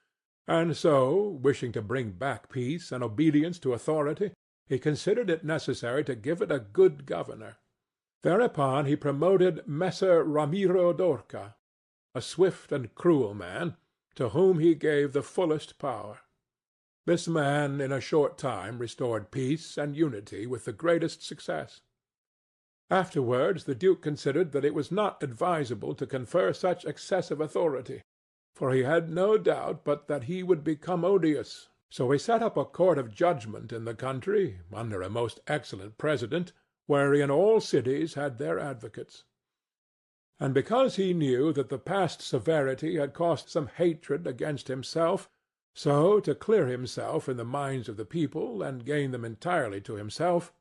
And so, wishing to bring back peace and obedience to authority, he considered it necessary to give it a good governor. Thereupon he promoted Messer Ramiro d'Orca, a swift and cruel man, to whom he gave the fullest power. This man in a short time restored peace and unity with the greatest success. Afterwards the duke considered that it was not advisable to confer such excessive authority, for he had no doubt but that he would become odious, so he set up a court of judgment in the country, under a most excellent president, wherein all cities had their advocates. And because he knew that the past severity had caused some hatred against himself, so, to clear himself in the minds of the people and gain them entirely to himself,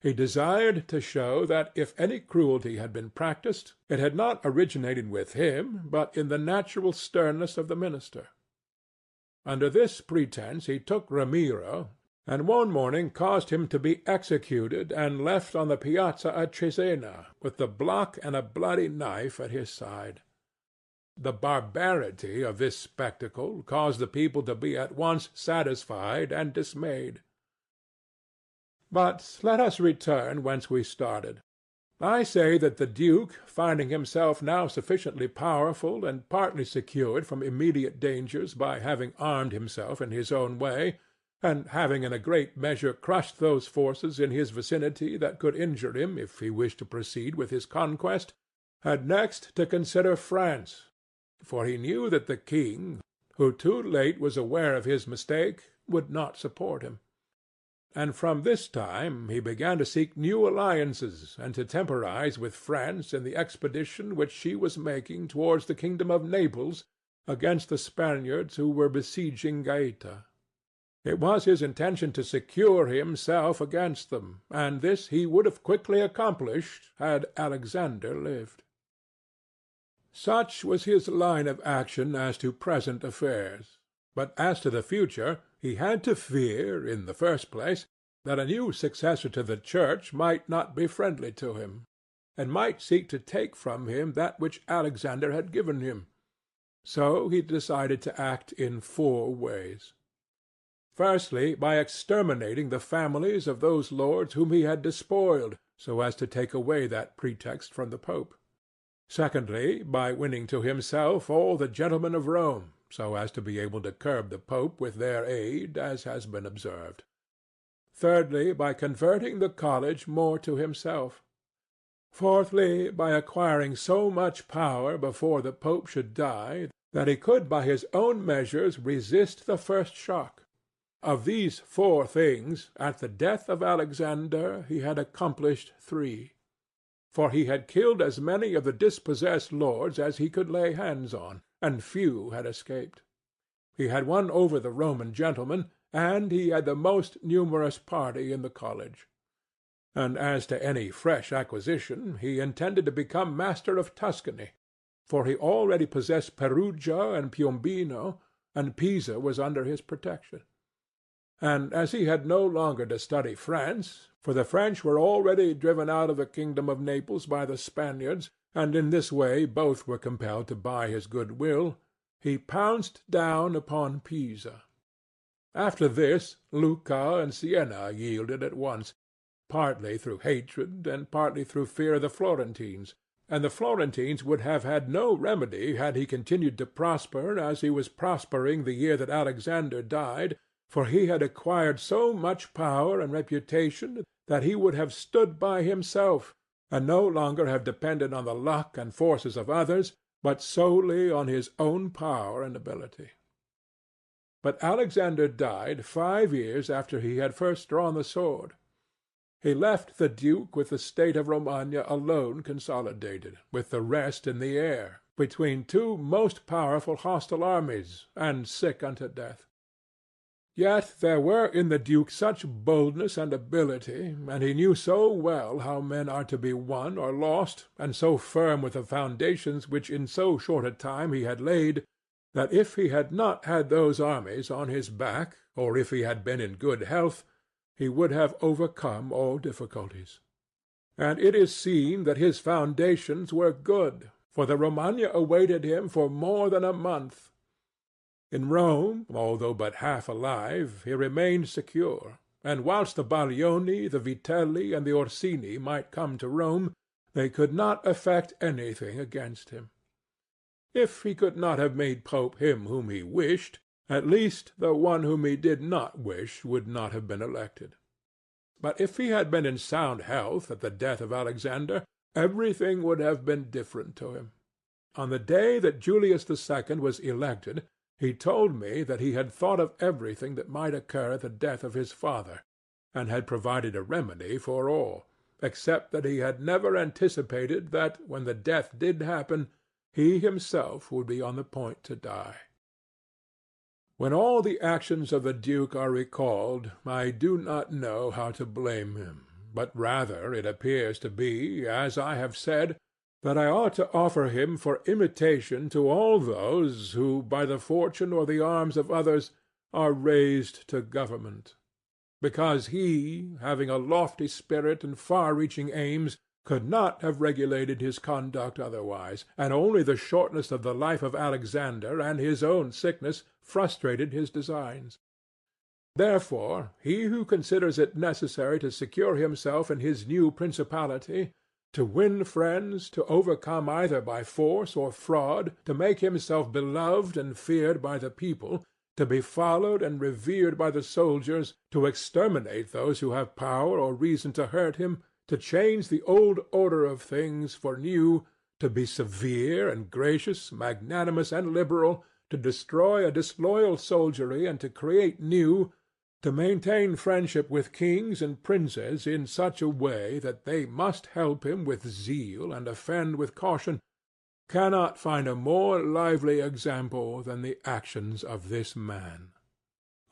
he desired to show that if any cruelty had been practised, it had not originated with him, but in the natural sternness of the minister. Under this pretence he took Ramiro, and one morning caused him to be executed and left on the piazza at Cesena, with the block and a bloody knife at his side. The barbarity of this spectacle caused the people to be at once satisfied and dismayed. But let us return whence we started. I say that the duke, finding himself now sufficiently powerful and partly secured from immediate dangers by having armed himself in his own way, and having in a great measure crushed those forces in his vicinity that could injure him if he wished to proceed with his conquest, had next to consider France, for he knew that the king, who too late was aware of his mistake, would not support him. And from this time he began to seek new alliances and to temporize with France in the expedition which she was making towards the kingdom of Naples against the Spaniards who were besieging Gaeta. It was his intention to secure himself against them, and this he would have quickly accomplished had Alexander lived. Such was his line of action as to present affairs. But as to the future, he had to fear, in the first place, that a new successor to the Church might not be friendly to him, and might seek to take from him that which Alexander had given him. So he decided to act in 4 ways. Firstly, by exterminating the families of those lords whom he had despoiled, so as to take away that pretext from the Pope. Secondly, by winning to himself all the gentlemen of Rome, so as to be able to curb the Pope with their aid, as has been observed. Thirdly, by converting the college more to himself. Fourthly, by acquiring so much power before the Pope should die, that he could by his own measures resist the first shock. Of these 4 things, at the death of Alexander he had accomplished 3. For he had killed as many of the dispossessed lords as he could lay hands on, and few had escaped. He had won over the Roman gentlemen, and he had the most numerous party in the college. And as to any fresh acquisition, he intended to become master of Tuscany, for he already possessed Perugia and Piombino, and Pisa was under his protection. And as he had no longer to study France, for the French were already driven out of the kingdom of Naples by the Spaniards, and in this way both were compelled to buy his good will, he pounced down upon Pisa. After this, Lucca and Siena yielded at once, partly through hatred and partly through fear of the Florentines, and the Florentines would have had no remedy had he continued to prosper as he was prospering the year that Alexander died, for he had acquired so much power and reputation that he would have stood by himself, and no longer have depended on the luck and forces of others, but solely on his own power and ability. But Alexander died 5 years after he had first drawn the sword. He left the duke with the state of Romagna alone consolidated, with the rest in the air, between 2 most powerful hostile armies, and sick unto death. Yet there were in the duke such boldness and ability, and he knew so well how men are to be won or lost, and so firm were the foundations which in so short a time he had laid, that if he had not had those armies on his back, or if he had been in good health, he would have overcome all difficulties. And it is seen that his foundations were good, for the Romagna awaited him for more than a month. In Rome, although but half alive, he remained secure, and whilst the Baglioni, the Vitelli, and the Orsini might come to Rome, they could not effect anything against him. If he could not have made Pope him whom he wished, at least the one whom he did not wish would not have been elected. But if he had been in sound health at the death of Alexander, everything would have been different to him. On the day that Julius II was elected, he told me that he had thought of everything that might occur at the death of his father, and had provided a remedy for all, except that he had never anticipated that, when the death did happen, he himself would be on the point to die. When all the actions of the duke are recalled, I do not know how to blame him, but rather it appears to be, as I have said, that I ought to offer him for imitation to all those who, by the fortune or the arms of others, are raised to government. Because he, having a lofty spirit and far-reaching aims, could not have regulated his conduct otherwise, and only the shortness of the life of Alexander and his own sickness frustrated his designs. Therefore, he who considers it necessary to secure himself in his new principality, to win friends, to overcome either by force or fraud, to make himself beloved and feared by the people, to be followed and revered by the soldiers, to exterminate those who have power or reason to hurt him, to change the old order of things for new, to be severe and gracious, magnanimous and liberal, to destroy a disloyal soldiery and to create new, to maintain friendship with kings and princes in such a way that they must help him with zeal and offend with caution, cannot find a more lively example than the actions of this man.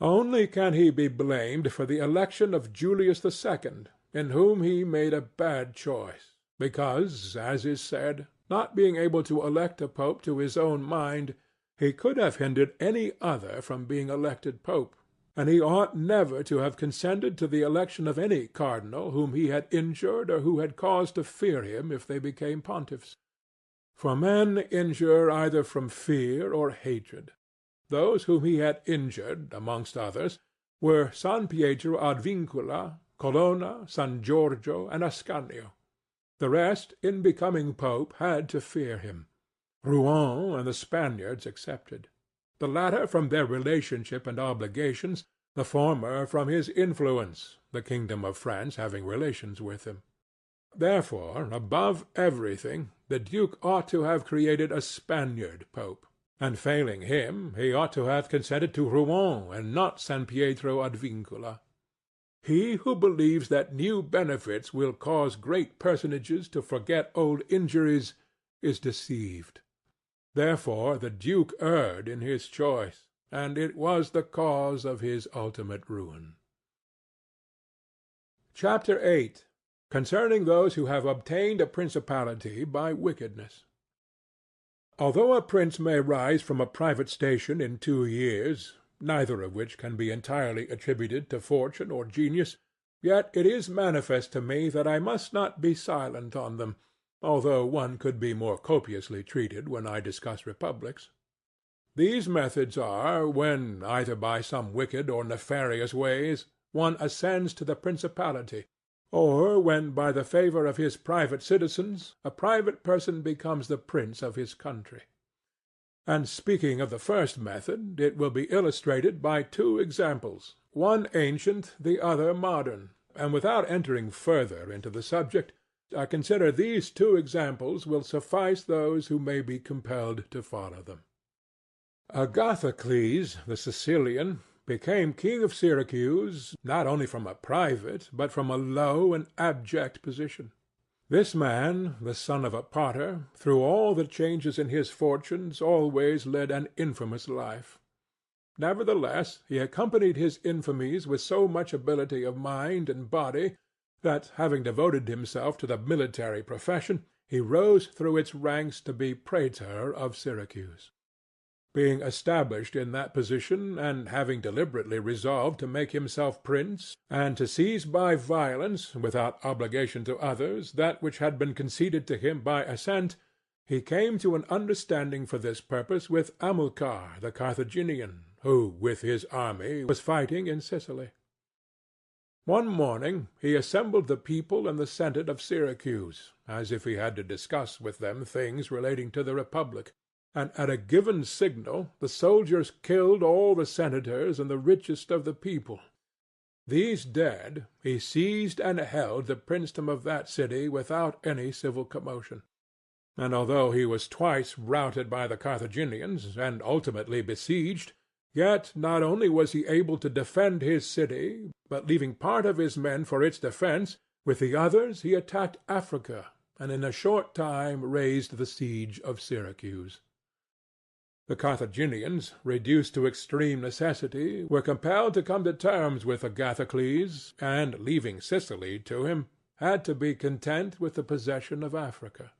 Only can he be blamed for the election of Julius II, in whom he made a bad choice, because, as is said, not being able to elect a pope to his own mind, he could have hindered any other from being elected pope, and he ought never to have consented to the election of any cardinal whom he had injured or who had cause to fear him if they became pontiffs. For men injure either from fear or hatred. Those whom he had injured, amongst others, were San Pietro ad Vincula, Colonna, San Giorgio, and Ascanio. The rest, in becoming pope, had to fear him, Rouen and the Spaniards excepted. the latter from their relationship and obligations, the former from his influence, the kingdom of France having relations with him. Therefore, above everything, the duke ought to have created a Spaniard pope, and failing him, he ought to have consented to Rouen and not San Pietro ad Vincula. He who believes that new benefits will cause great personages to forget old injuries is deceived. Therefore the duke erred in his choice, and it was the cause of his ultimate ruin. Chapter 8. Concerning those who have obtained a principality by wickedness. Although a prince may rise from a private station in 2 years, neither of which can be entirely attributed to fortune or genius, yet it is manifest to me that I must not be silent on them, although one could be more copiously treated when I discuss republics. These methods are, when, either by some wicked or nefarious ways, one ascends to the principality, or when by the favor of his private citizens a private person becomes the prince of his country. And speaking of the first method, it will be illustrated by 2 examples, one ancient, the other modern, and without entering further into the subject, I consider these 2 examples will suffice those who may be compelled to follow them. Agathocles, the Sicilian, became king of Syracuse not only from a private, but from a low and abject position. This man, the son of a potter, through all the changes in his fortunes always led an infamous life. Nevertheless, he accompanied his infamies with so much ability of mind and body that, having devoted himself to the military profession, he rose through its ranks to be praetor of Syracuse. Being established in that position, and having deliberately resolved to make himself prince, and to seize by violence, without obligation to others, that which had been conceded to him by assent, he came to an understanding for this purpose with Amilcar the Carthaginian, who with his army was fighting in Sicily. One morning he assembled the people and the senate of Syracuse, as if he had to discuss with them things relating to the republic. And at a given signal the soldiers killed all the senators and the richest of the people. These dead, he seized and held the princedom of that city without any civil commotion. And although he was twice routed by the Carthaginians, and ultimately besieged, yet not only was he able to defend his city, but leaving part of his men for its defence, with the others he attacked Africa, and in a short time raised the siege of Syracuse. The Carthaginians, reduced to extreme necessity, were compelled to come to terms with Agathocles, and, leaving Sicily to him, had to be content with the possession of Africa.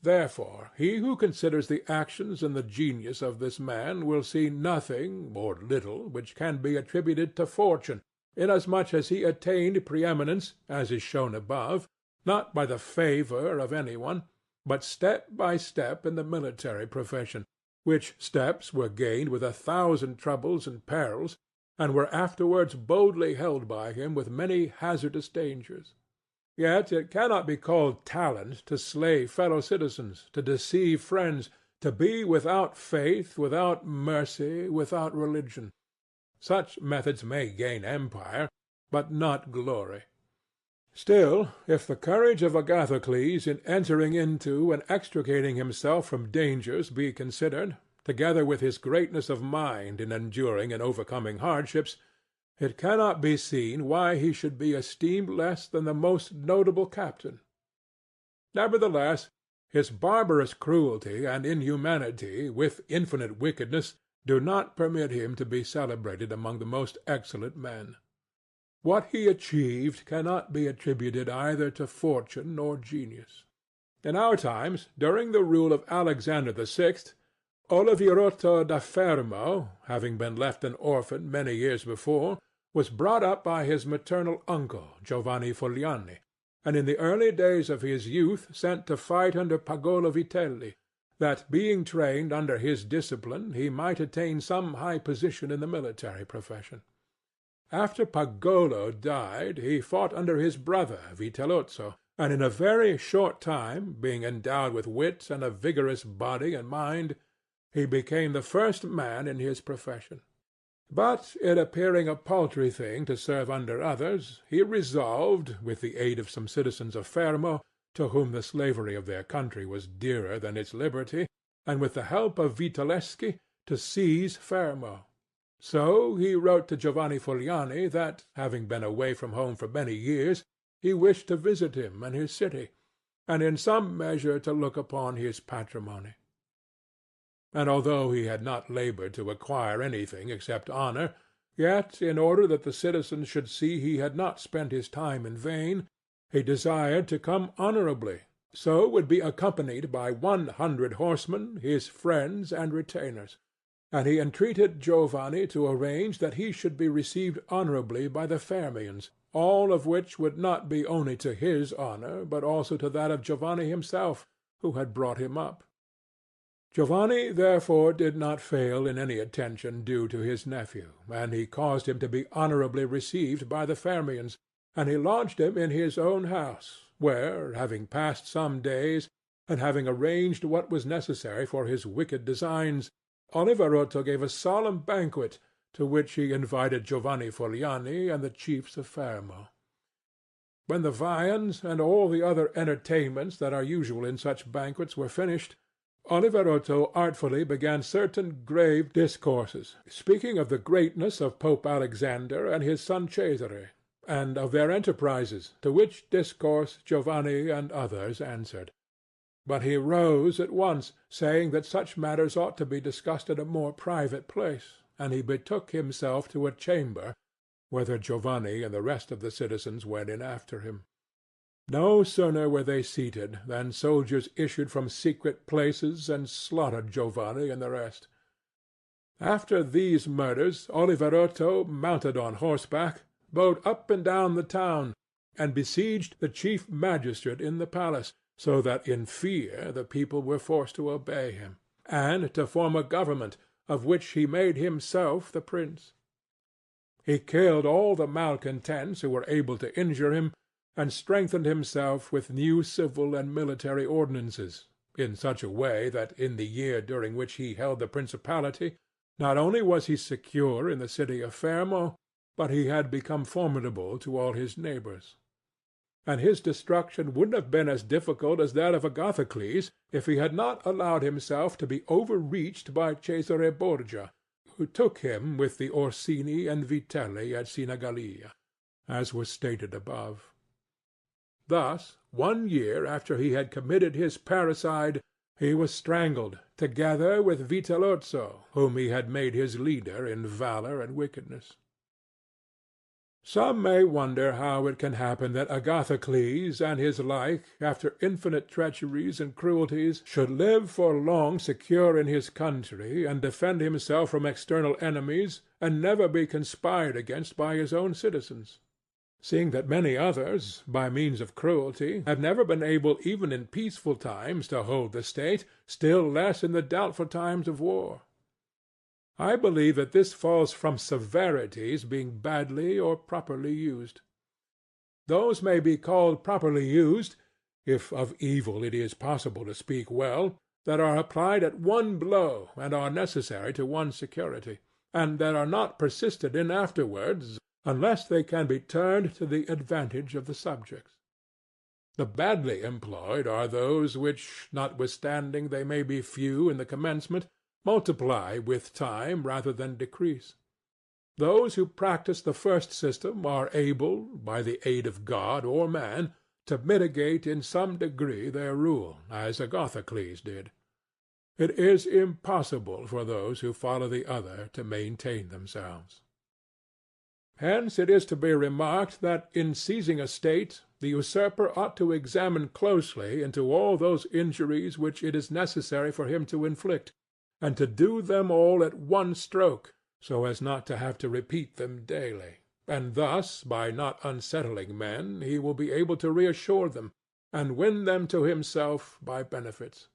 Therefore he who considers the actions and the genius of this man will see nothing, or little, which can be attributed to fortune, inasmuch as he attained preeminence, as is shown above, not by the favor of any one, but step by step in the military profession, which steps were gained with 1,000 troubles and perils, and were afterwards boldly held by him with many hazardous dangers. Yet it cannot be called talent to slay fellow-citizens, to deceive friends, to be without faith, without mercy, without religion. Such methods may gain empire, but not glory. Still, if the courage of Agathocles in entering into and extricating himself from dangers be considered, together with his greatness of mind in enduring and overcoming hardships, it cannot be seen why he should be esteemed less than the most notable captain. Nevertheless, his barbarous cruelty and inhumanity, with infinite wickedness, do not permit him to be celebrated among the most excellent men. What he achieved cannot be attributed either to fortune or genius. In our times, during the rule of Alexander VI, Oliverotto da Fermo, having been left an orphan many years before, was brought up by his maternal uncle, Giovanni Fogliani, and in the early days of his youth sent to fight under Pagolo Vitelli, that being trained under his discipline he might attain some high position in the military profession. After Pagolo died, he fought under his brother Vitellozzo, and in a very short time, being endowed with wit and a vigorous body and mind, he became the first man in his profession. But it appearing a paltry thing to serve under others, he resolved, with the aid of some citizens of Fermo, to whom the slavery of their country was dearer than its liberty, and with the help of Vitelleschi, to seize Fermo. So he wrote to Giovanni Fogliani that, having been away from home for many years, he wished to visit him and his city, and in some measure to look upon his patrimony. And although he had not labored to acquire anything except honor, yet, in order that the citizens should see he had not spent his time in vain, he desired to come honorably, so would be accompanied by 100 horsemen, his friends and retainers, and he entreated Giovanni to arrange that he should be received honorably by the Fermians, all of which would not be only to his honor, but also to that of Giovanni himself, who had brought him up. Giovanni therefore did not fail in any attention due to his nephew, and he caused him to be honorably received by the Fermians, and he lodged him in his own house, where, having passed some days, and having arranged what was necessary for his wicked designs, Oliverotto gave a solemn banquet, to which he invited Giovanni Fogliani and the chiefs of Fermo. When the viands and all the other entertainments that are usual in such banquets were finished, Oliverotto artfully began certain grave discourses, speaking of the greatness of Pope Alexander and his son Cesare, and of their enterprises, to which discourse Giovanni and others answered. But he rose at once, saying that such matters ought to be discussed at a more private place, and he betook himself to a chamber, whither Giovanni and the rest of the citizens went in after him. No sooner were they seated than soldiers issued from secret places and slaughtered Giovanni and the rest. After these murders Oliverotto, mounted on horseback, rode up and down the town, and besieged the chief magistrate in the palace, so that in fear the people were forced to obey him, and to form a government, of which he made himself the prince. He killed all the malcontents who were able to injure him, and strengthened himself with new civil and military ordinances, in such a way that in the year during which he held the principality, not only was he secure in the city of Fermo, but he had become formidable to all his neighbors. And his destruction would have been as difficult as that of Agathocles if he had not allowed himself to be overreached by Cesare Borgia, who took him with the Orsini and Vitelli at Sinigalia, as was stated above. Thus, 1 year after he had committed his parricide, he was strangled, together with Vitellozzo, whom he had made his leader in valor and wickedness. Some may wonder how it can happen that Agathocles and his like, after infinite treacheries and cruelties, should live for long secure in his country, and defend himself from external enemies, and never be conspired against by his own citizens, seeing that many others, by means of cruelty, have never been able even in peaceful times to hold the state, still less in the doubtful times of war. I believe that this falls from severities being badly or properly used. Those may be called properly used, if of evil it is possible to speak well, that are applied at one blow and are necessary to one's security, and that are not persisted in afterwards, unless they can be turned to the advantage of the subjects. The badly employed are those which, notwithstanding they may be few in the commencement, multiply with time rather than decrease. Those who practice the first system are able, by the aid of God or man, to mitigate in some degree their rule, as Agathocles did. It is impossible for those who follow the other to maintain themselves. Hence it is to be remarked that in seizing a state the usurper ought to examine closely into all those injuries which it is necessary for him to inflict, and to do them all at one stroke, so as not to have to repeat them daily, and thus by not unsettling men he will be able to reassure them, and win them to himself by benefits.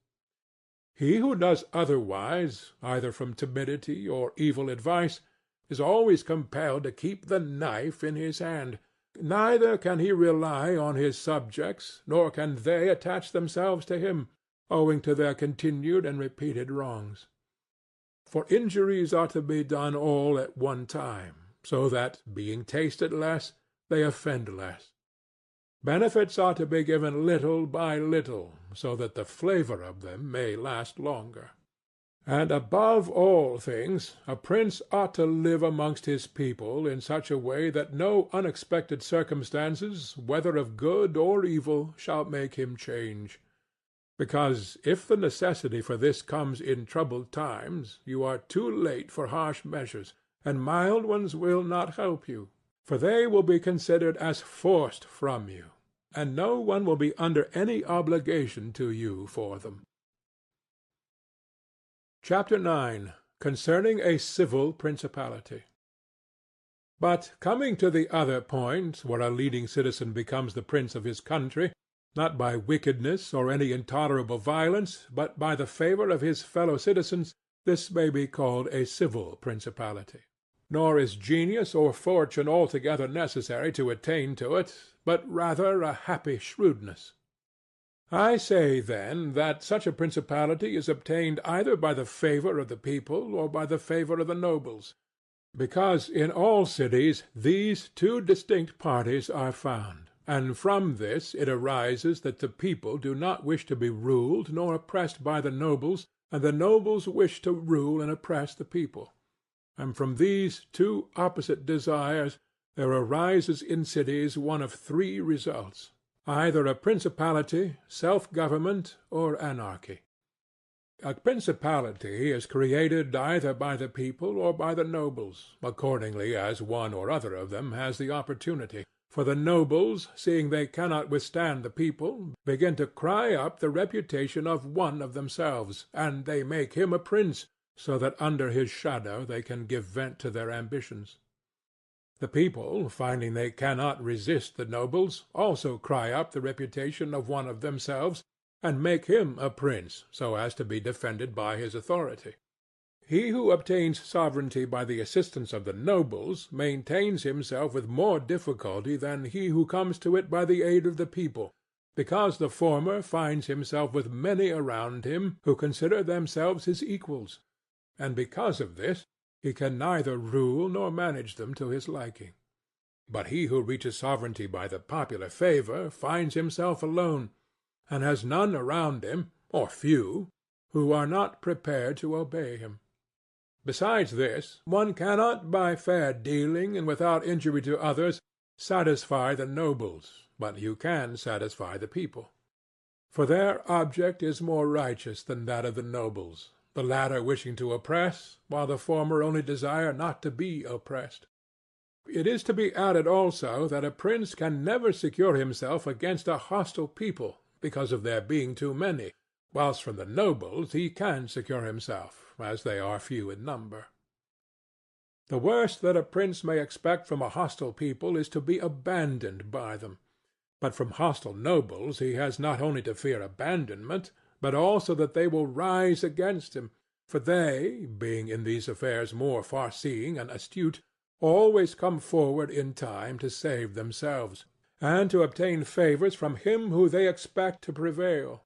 He who does otherwise, either from timidity or evil advice, is always compelled to keep the knife in his hand. Neither can he rely on his subjects, nor can they attach themselves to him, owing to their continued and repeated wrongs. For injuries are to be done all at one time, so that, being tasted less, they offend less. Benefits are to be given little by little, so that the flavor of them may last longer. And above all things, a prince ought to live amongst his people in such a way that no unexpected circumstances, whether of good or evil, shall make him change. Because if the necessity for this comes in troubled times, you are too late for harsh measures, and mild ones will not help you, for they will be considered as forced from you, and no one will be under any obligation to you for them. Chapter 9. Concerning a Civil Principality. But coming to the other point, where a leading citizen becomes the prince of his country, not by wickedness or any intolerable violence, but by the favor of his fellow citizens, this may be called a civil principality. Nor is genius or fortune altogether necessary to attain to it, but rather a happy shrewdness. I say, then, that such a principality is obtained either by the favor of the people or by the favor of the nobles, because in all cities these two distinct parties are found, and from this it arises that the people do not wish to be ruled nor oppressed by the nobles, and the nobles wish to rule and oppress the people. And from these two opposite desires there arises in cities one of three results: either a principality, self-government, or anarchy. A principality is created either by the people or by the nobles, accordingly as one or other of them has the opportunity. For the nobles, seeing they cannot withstand the people, begin to cry up the reputation of one of themselves, and they make him a prince, so that under his shadow they can give vent to their ambitions. The people, finding they cannot resist the nobles, also cry up the reputation of one of themselves, and make him a prince, so as to be defended by his authority. He who obtains sovereignty by the assistance of the nobles maintains himself with more difficulty than he who comes to it by the aid of the people, because the former finds himself with many around him who consider themselves his equals, and because of this he can neither rule nor manage them to his liking. But he who reaches sovereignty by the popular favor finds himself alone, and has none around him, or few, who are not prepared to obey him. Besides this, one cannot by fair dealing and without injury to others satisfy the nobles, but you can satisfy the people. For their object is more righteous than that of the nobles, the latter wishing to oppress, while the former only desire not to be oppressed. It is to be added also that a prince can never secure himself against a hostile people, because of their being too many, whilst from the nobles he can secure himself, as they are few in number. The worst that a prince may expect from a hostile people is to be abandoned by them. But from hostile nobles he has not only to fear abandonment, but also that they will rise against him, for they, being in these affairs more far-seeing and astute, always come forward in time to save themselves, and to obtain favors from him who they expect to prevail.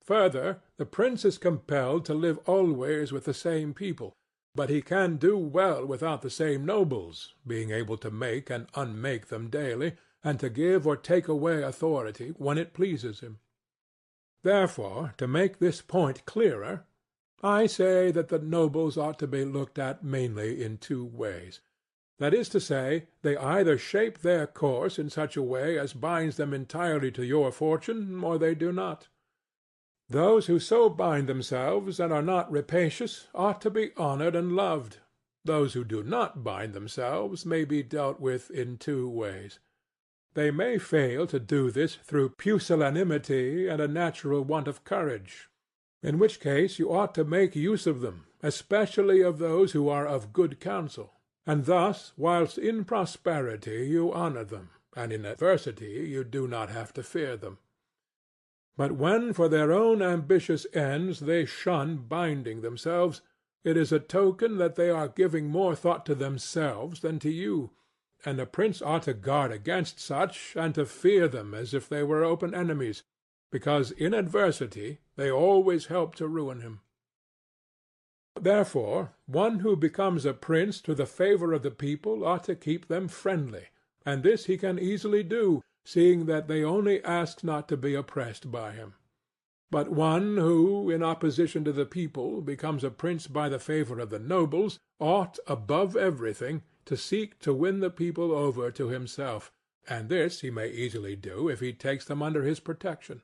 Further, the prince is compelled to live always with the same people, but he can do well without the same nobles, being able to make and unmake them daily, and to give or take away authority when it pleases him. Therefore, to make this point clearer, I say that the nobles ought to be looked at mainly in two ways. That is to say, they either shape their course in such a way as binds them entirely to your fortune, or they do not. Those who so bind themselves and are not rapacious ought to be honored and loved. Those who do not bind themselves may be dealt with in two ways. They may fail to do this through pusillanimity and a natural want of courage, in which case you ought to make use of them, especially of those who are of good counsel, and thus whilst in prosperity you honor them, and in adversity you do not have to fear them. But when for their own ambitious ends they shun binding themselves, it is a token that they are giving more thought to themselves than to you, and a prince ought to guard against such, and to fear them as if they were open enemies, because in adversity they always help to ruin him. Therefore one who becomes a prince to the favour of the people ought to keep them friendly, and this he can easily do, seeing that they only ask not to be oppressed by him. But one who, in opposition to the people, becomes a prince by the favour of the nobles, ought, above everything, to seek to win the people over to himself, and this he may easily do if he takes them under his protection.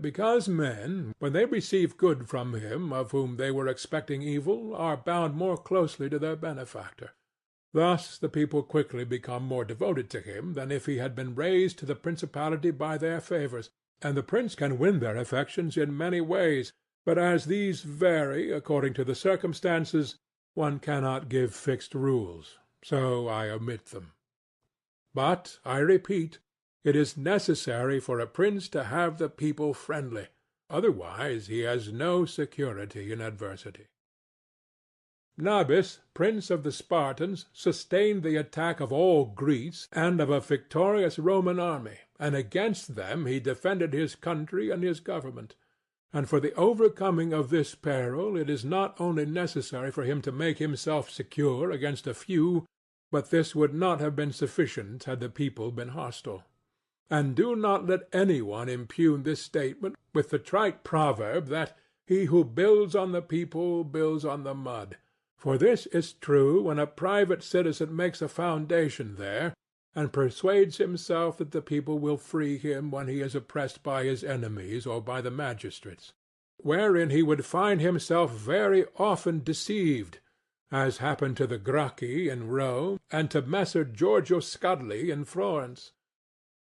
Because men, when they receive good from him of whom they were expecting evil, are bound more closely to their benefactor. Thus the people quickly become more devoted to him than if he had been raised to the principality by their favours, and the prince can win their affections in many ways, but as these vary according to the circumstances, one cannot give fixed rules, so I omit them. But, I repeat, it is necessary for a prince to have the people friendly, otherwise he has no security in adversity. Nabis, prince of the Spartans, sustained the attack of all Greece and of a victorious Roman army, and against them he defended his country and his government. And for the overcoming of this peril it is not only necessary for him to make himself secure against a few, but this would not have been sufficient had the people been hostile. And do not let any one impugn this statement with the trite proverb that he who builds on the people builds on the mud. For this is true when a private citizen makes a foundation there, and persuades himself that the people will free him when he is oppressed by his enemies or by the magistrates; wherein he would find himself very often deceived, as happened to the Gracchi in Rome, and to Messer Giorgio Scudli in Florence.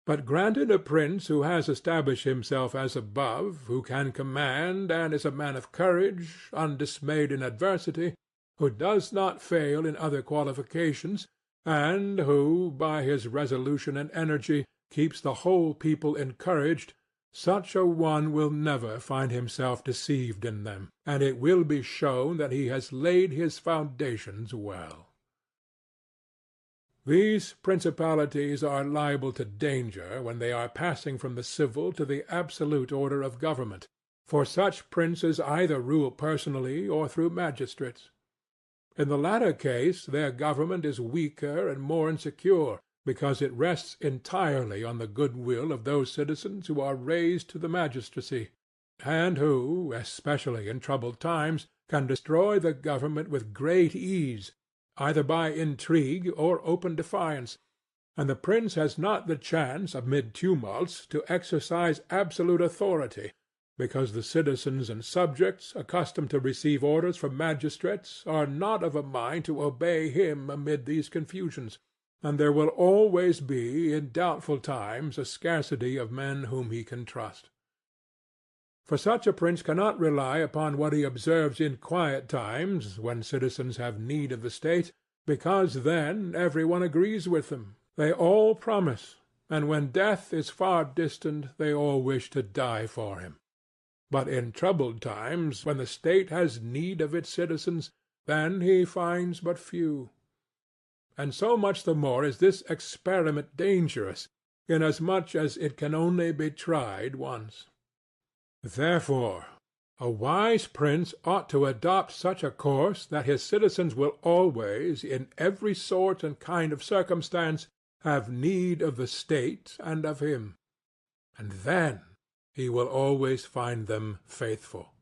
But granted a prince who has established himself as above, who can command, and is a man of courage, undismayed in adversity, who does not fail in other qualifications, and who, by his resolution and energy, keeps the whole people encouraged, such a one will never find himself deceived in them, and it will be shown that he has laid his foundations well. These principalities are liable to danger when they are passing from the civil to the absolute order of government, for such princes either rule personally or through magistrates. In the latter case their government is weaker and more insecure, because it rests entirely on the good will of those citizens who are raised to the magistracy, and who, especially in troubled times, can destroy the government with great ease, either by intrigue or open defiance, and the prince has not the chance, amid tumults, to exercise absolute authority, because the citizens and subjects, accustomed to receive orders from magistrates, are not of a mind to obey him amid these confusions, and there will always be in doubtful times a scarcity of men whom he can trust. For such a prince cannot rely upon what he observes in quiet times, when citizens have need of the state, because then every one agrees with them, they all promise, and when death is far distant they all wish to die for him. But in troubled times, when the state has need of its citizens, then he finds but few. And so much the more is this experiment dangerous, inasmuch as it can only be tried once. Therefore a wise prince ought to adopt such a course that his citizens will always, in every sort and kind of circumstance, have need of the state and of him, and then he will always find them faithful.